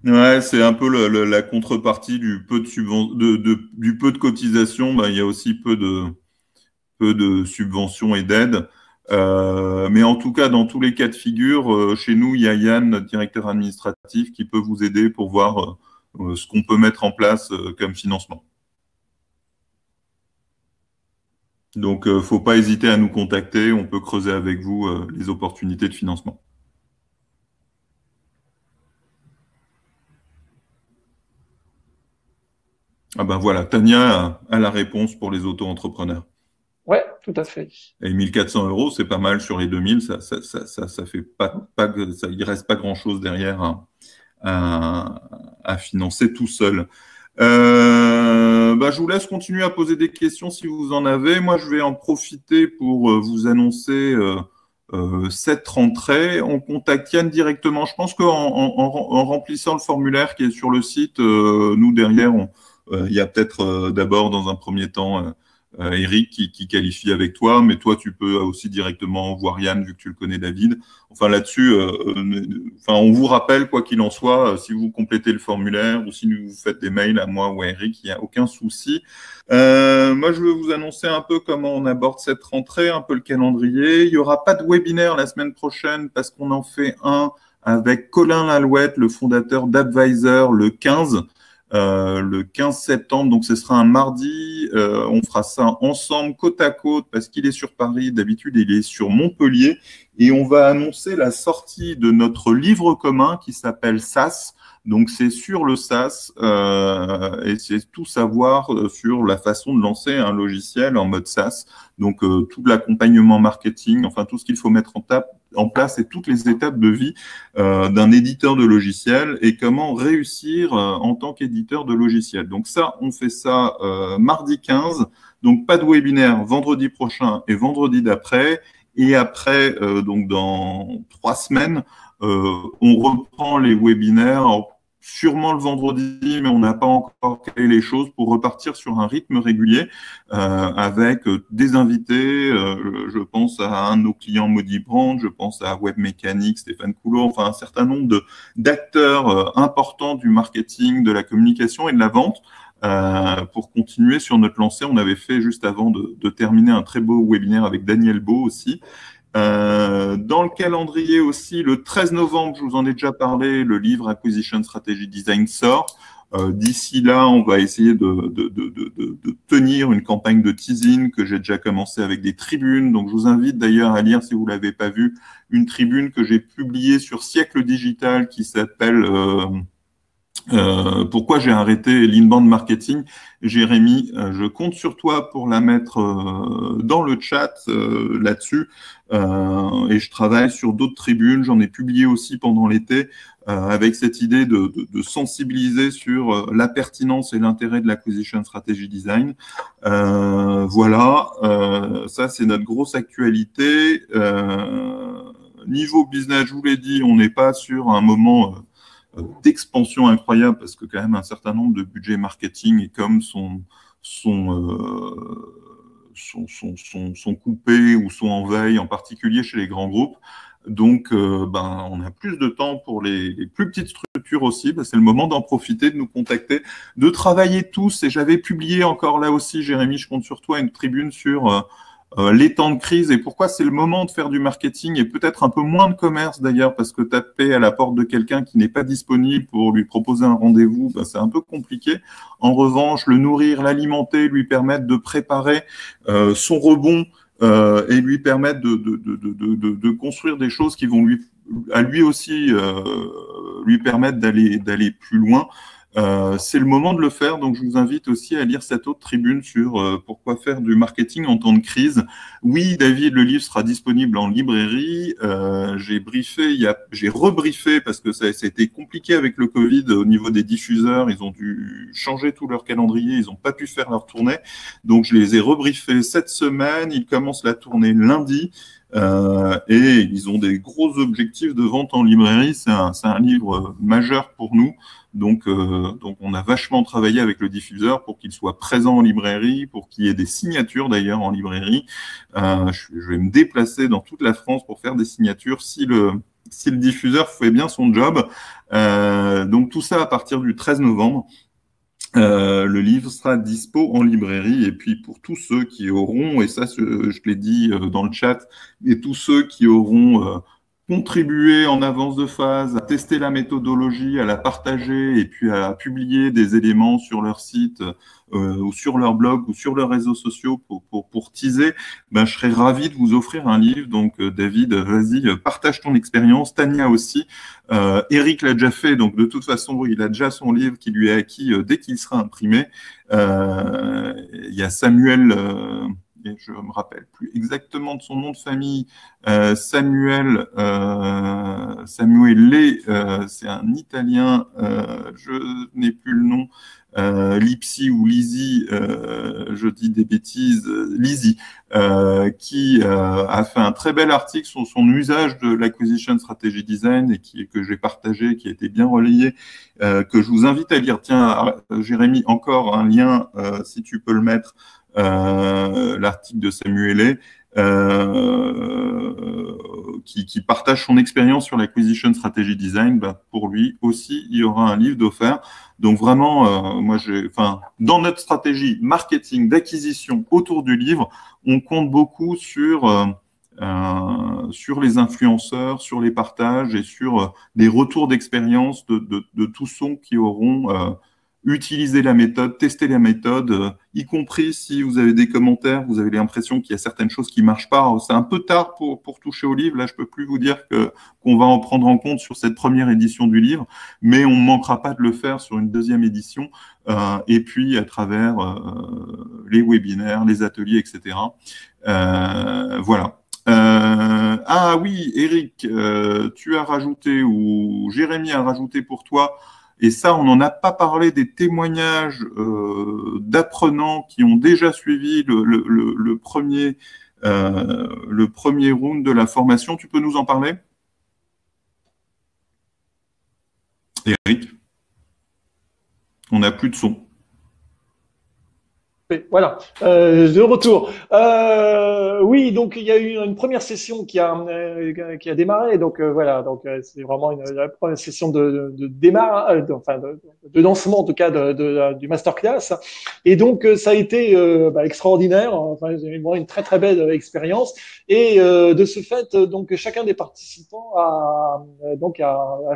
Ouais, c'est un peu la contrepartie du peu du peu de cotisation. Ben, il y a aussi peu de subventions et d'aides. Mais en tout cas, dans tous les cas de figure, chez nous, il y a Yann, notre directeur administratif, qui peut vous aider pour voir ce qu'on peut mettre en place comme financement. Donc, faut pas hésiter à nous contacter. On peut creuser avec vous les opportunités de financement. Ah ben voilà, Tania a la réponse pour les auto-entrepreneurs. Ouais, tout à fait. Et 1400 euros, c'est pas mal sur les 2000, ça fait il reste pas grand-chose derrière à financer tout seul. Je vous laisse continuer à poser des questions si vous en avez. Moi, je vais en profiter pour vous annoncer cette rentrée. On contacte Yann directement. Je pense qu'en remplissant le formulaire qui est sur le site, nous, derrière, il y a peut-être d'abord, dans un premier temps, Eric qui qualifie avec toi, mais toi, tu peux aussi directement voir Yann, vu que tu le connais, David. Enfin, là-dessus, on vous rappelle, quoi qu'il en soit, si vous complétez le formulaire ou si vous faites des mails à moi ou à Eric, il n'y a aucun souci. Moi, je veux vous annoncer un peu comment on aborde cette rentrée, un peu le calendrier. Il n'y aura pas de webinaire la semaine prochaine parce qu'on en fait un avec Colin Lalouette, le fondateur d'Advisor, le 15 septembre, donc ce sera un mardi. On fera ça ensemble, côte à côte, parce qu'il est sur Paris. D'habitude, il est sur Montpellier. Et on va annoncer la sortie de notre livre commun qui s'appelle SaaS. Donc, c'est sur le SaaS et c'est tout savoir sur la façon de lancer un logiciel en mode SaaS. Donc, tout l'accompagnement marketing, enfin, tout ce qu'il faut mettre en place et toutes les étapes de vie d'un éditeur de logiciel et comment réussir en tant qu'éditeur de logiciel. Donc, ça, on fait ça mardi 15. Donc, pas de webinaire vendredi prochain et vendredi d'après. Et après, donc dans 3 semaines, on reprend les webinaires, alors, sûrement le vendredi, mais on n'a pas encore calé les choses pour repartir sur un rythme régulier avec des invités. Je pense à un de nos clients Modibrand, je pense à Webmécanique, Stéphane Coulot, enfin un certain nombre d'acteurs importants du marketing, de la communication et de la vente. Pour continuer sur notre lancée, on avait fait juste avant de terminer un très beau webinaire avec Daniel Beau aussi. Dans le calendrier aussi, le 13 novembre, je vous en ai déjà parlé, le livre Acquisition Strategy Design sort. D'ici là, on va essayer de tenir une campagne de teasing que j'ai déjà commencé avec des tribunes. Donc, je vous invite d'ailleurs à lire, si vous ne l'avez pas vu, une tribune que j'ai publiée sur Siècle Digital qui s'appelle pourquoi j'ai arrêté l'inbound marketing. Jérémy, je compte sur toi pour la mettre dans le chat là-dessus. Et je travaille sur d'autres tribunes. J'en ai publié aussi pendant l'été avec cette idée de sensibiliser sur la pertinence et l'intérêt de l'acquisition strategy design. Voilà, ça c'est notre grosse actualité. Niveau business, je vous l'ai dit, on n'est pas sur un moment d'expansion incroyable parce que quand même un certain nombre de budgets marketing et comme sont coupés ou sont en veille, en particulier chez les grands groupes. Donc, on a plus de temps pour les plus petites structures aussi. C'est le moment d'en profiter, de nous contacter, de travailler tous. Et j'avais publié encore là aussi, Jérémy, je compte sur toi, une tribune sur les temps de crise et pourquoi c'est le moment de faire du marketing et peut-être un peu moins de commerce d'ailleurs, parce que taper à la porte de quelqu'un qui n'est pas disponible pour lui proposer un rendez-vous, c'est un peu compliqué. En revanche, le nourrir, l'alimenter, lui permettre de préparer son rebond et lui permettre de construire des choses qui vont à lui aussi lui permettre d'aller plus loin. C'est le moment de le faire, donc je vous invite aussi à lire cette autre tribune sur pourquoi faire du marketing en temps de crise. Oui, David, le livre sera disponible en librairie. J'ai rebriefé parce que ça a été compliqué avec le Covid au niveau des diffuseurs. Ils ont dû changer tout leur calendrier, ils n'ont pas pu faire leur tournée. Donc je les ai rebriefés cette semaine. Ils commencent la tournée lundi. Et ils ont des gros objectifs de vente en librairie. C'est un livre majeur pour nous. Donc, on a vachement travaillé avec le diffuseur pour qu'il soit présent en librairie, pour qu'il y ait des signatures d'ailleurs en librairie. Je vais me déplacer dans toute la France pour faire des signatures si le diffuseur fait bien son job. Donc tout ça à partir du 13 novembre. Le livre sera dispo en librairie et puis pour tous ceux qui auront, et ça je l'ai dit dans le chat, et tous ceux qui auront contribué en avance de phase, à tester la méthodologie, à la partager et puis à publier des éléments sur leur site ou sur leur blog ou sur leurs réseaux sociaux pour teaser, je serais ravi de vous offrir un livre. Donc David, vas-y, partage ton expérience. Tania aussi. Eric l'a déjà fait, donc de toute façon, il a déjà son livre qui lui est acquis dès qu'il sera imprimé. Il y a Samuel, et je me rappelle plus exactement de son nom de famille, Samuel Lé, c'est un Italien, je n'ai plus le nom, Lipsy ou Lizzy, je dis des bêtises, Lizzy, qui a fait un très bel article sur son usage de l'acquisition strategy design et que j'ai partagé, qui a été bien relayé, que je vous invite à lire. Tiens, Jérémy, encore un lien, si tu peux le mettre, l'article de Samuel Lé, qui partage son expérience sur l'acquisition strategy design. Pour lui aussi, il y aura un livre d'offert. Donc vraiment, dans notre stratégie marketing d'acquisition autour du livre, on compte beaucoup sur les influenceurs, sur les partages et sur des retours d'expérience de tous ceux qui auront utilisé la méthode, testé la méthode, y compris si vous avez des commentaires, vous avez l'impression qu'il y a certaines choses qui ne marchent pas. C'est un peu tard pour toucher au livre. Là, je ne peux plus vous dire qu'on va en prendre en compte sur cette première édition du livre, mais on ne manquera pas de le faire sur une deuxième édition et puis à travers les webinaires, les ateliers, etc. Voilà. Ah oui, Eric, tu as rajouté, ou Jérémy a rajouté pour toi, et ça, on n'en a pas parlé, des témoignages d'apprenants qui ont déjà suivi le premier round de la formation. Tu peux nous en parler, Eric? On n'a plus de son. Voilà, de retour. Oui, donc il y a eu une première session qui a démarré. Donc voilà, donc c'est vraiment la première session de démarrage, enfin de lancement en tout cas du masterclass. Et donc ça a été extraordinaire. Enfin, j'ai vraiment une très très belle expérience. Et de ce fait, donc chacun des participants a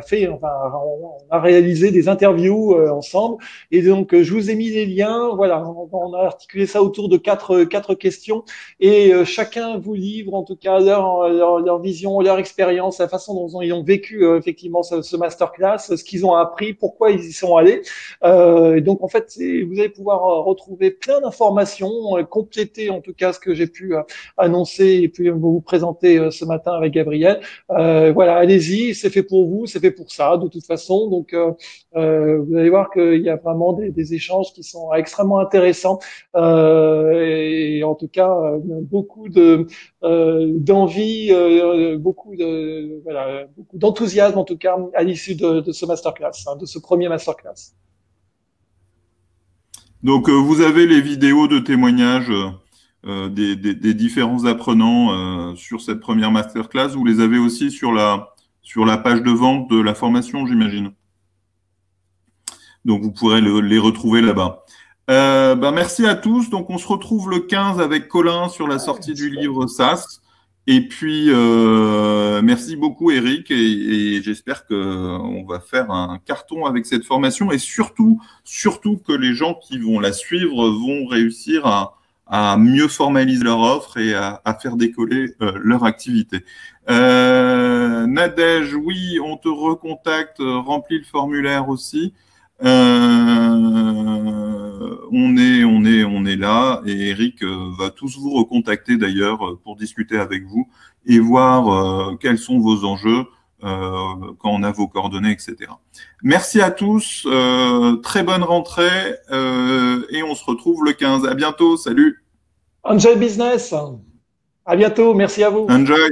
fait, enfin, on a réalisé des interviews ensemble. Et donc, je vous ai mis les liens. Voilà, on a articulé ça autour de quatre questions. Et chacun vous livre, en tout cas, leur vision, leur expérience, la façon dont ils ont vécu effectivement ce masterclass, ce qu'ils ont appris, pourquoi ils y sont allés. Et donc, en fait, vous allez pouvoir retrouver plein d'informations, compléter en tout cas ce que j'ai pu annoncer et puis vous présenter ce matin avec Gabriel. Voilà, allez-y, c'est fait pour vous, c'est fait pour ça, de toute façon. Donc, vous allez voir qu'il y a vraiment des échanges qui sont extrêmement intéressants et en tout cas beaucoup d'envie, beaucoup d'enthousiasme en tout cas à l'issue de ce masterclass, de ce premier masterclass. Donc, vous avez les vidéos de témoignages des différents apprenants sur cette première masterclass. Vous les avez aussi sur la page de vente de la formation, j'imagine. Donc, vous pourrez les retrouver là-bas. Merci à tous. Donc, on se retrouve le 15 avec Colin sur la sortie du livre SAS. Et puis, merci beaucoup, Eric. Et j'espère qu'on va faire un carton avec cette formation. Et surtout que les gens qui vont la suivre vont réussir à mieux formaliser leur offre et à faire décoller leur activité. Nadège, oui, on te recontacte, remplis le formulaire aussi. On est là et Eric va tous vous recontacter d'ailleurs pour discuter avec vous et voir quels sont vos enjeux quand on a vos coordonnées, etc. Merci à tous, très bonne rentrée et on se retrouve le 15. À bientôt, salut. Enjoy business. À bientôt. Merci à vous. Enjoy.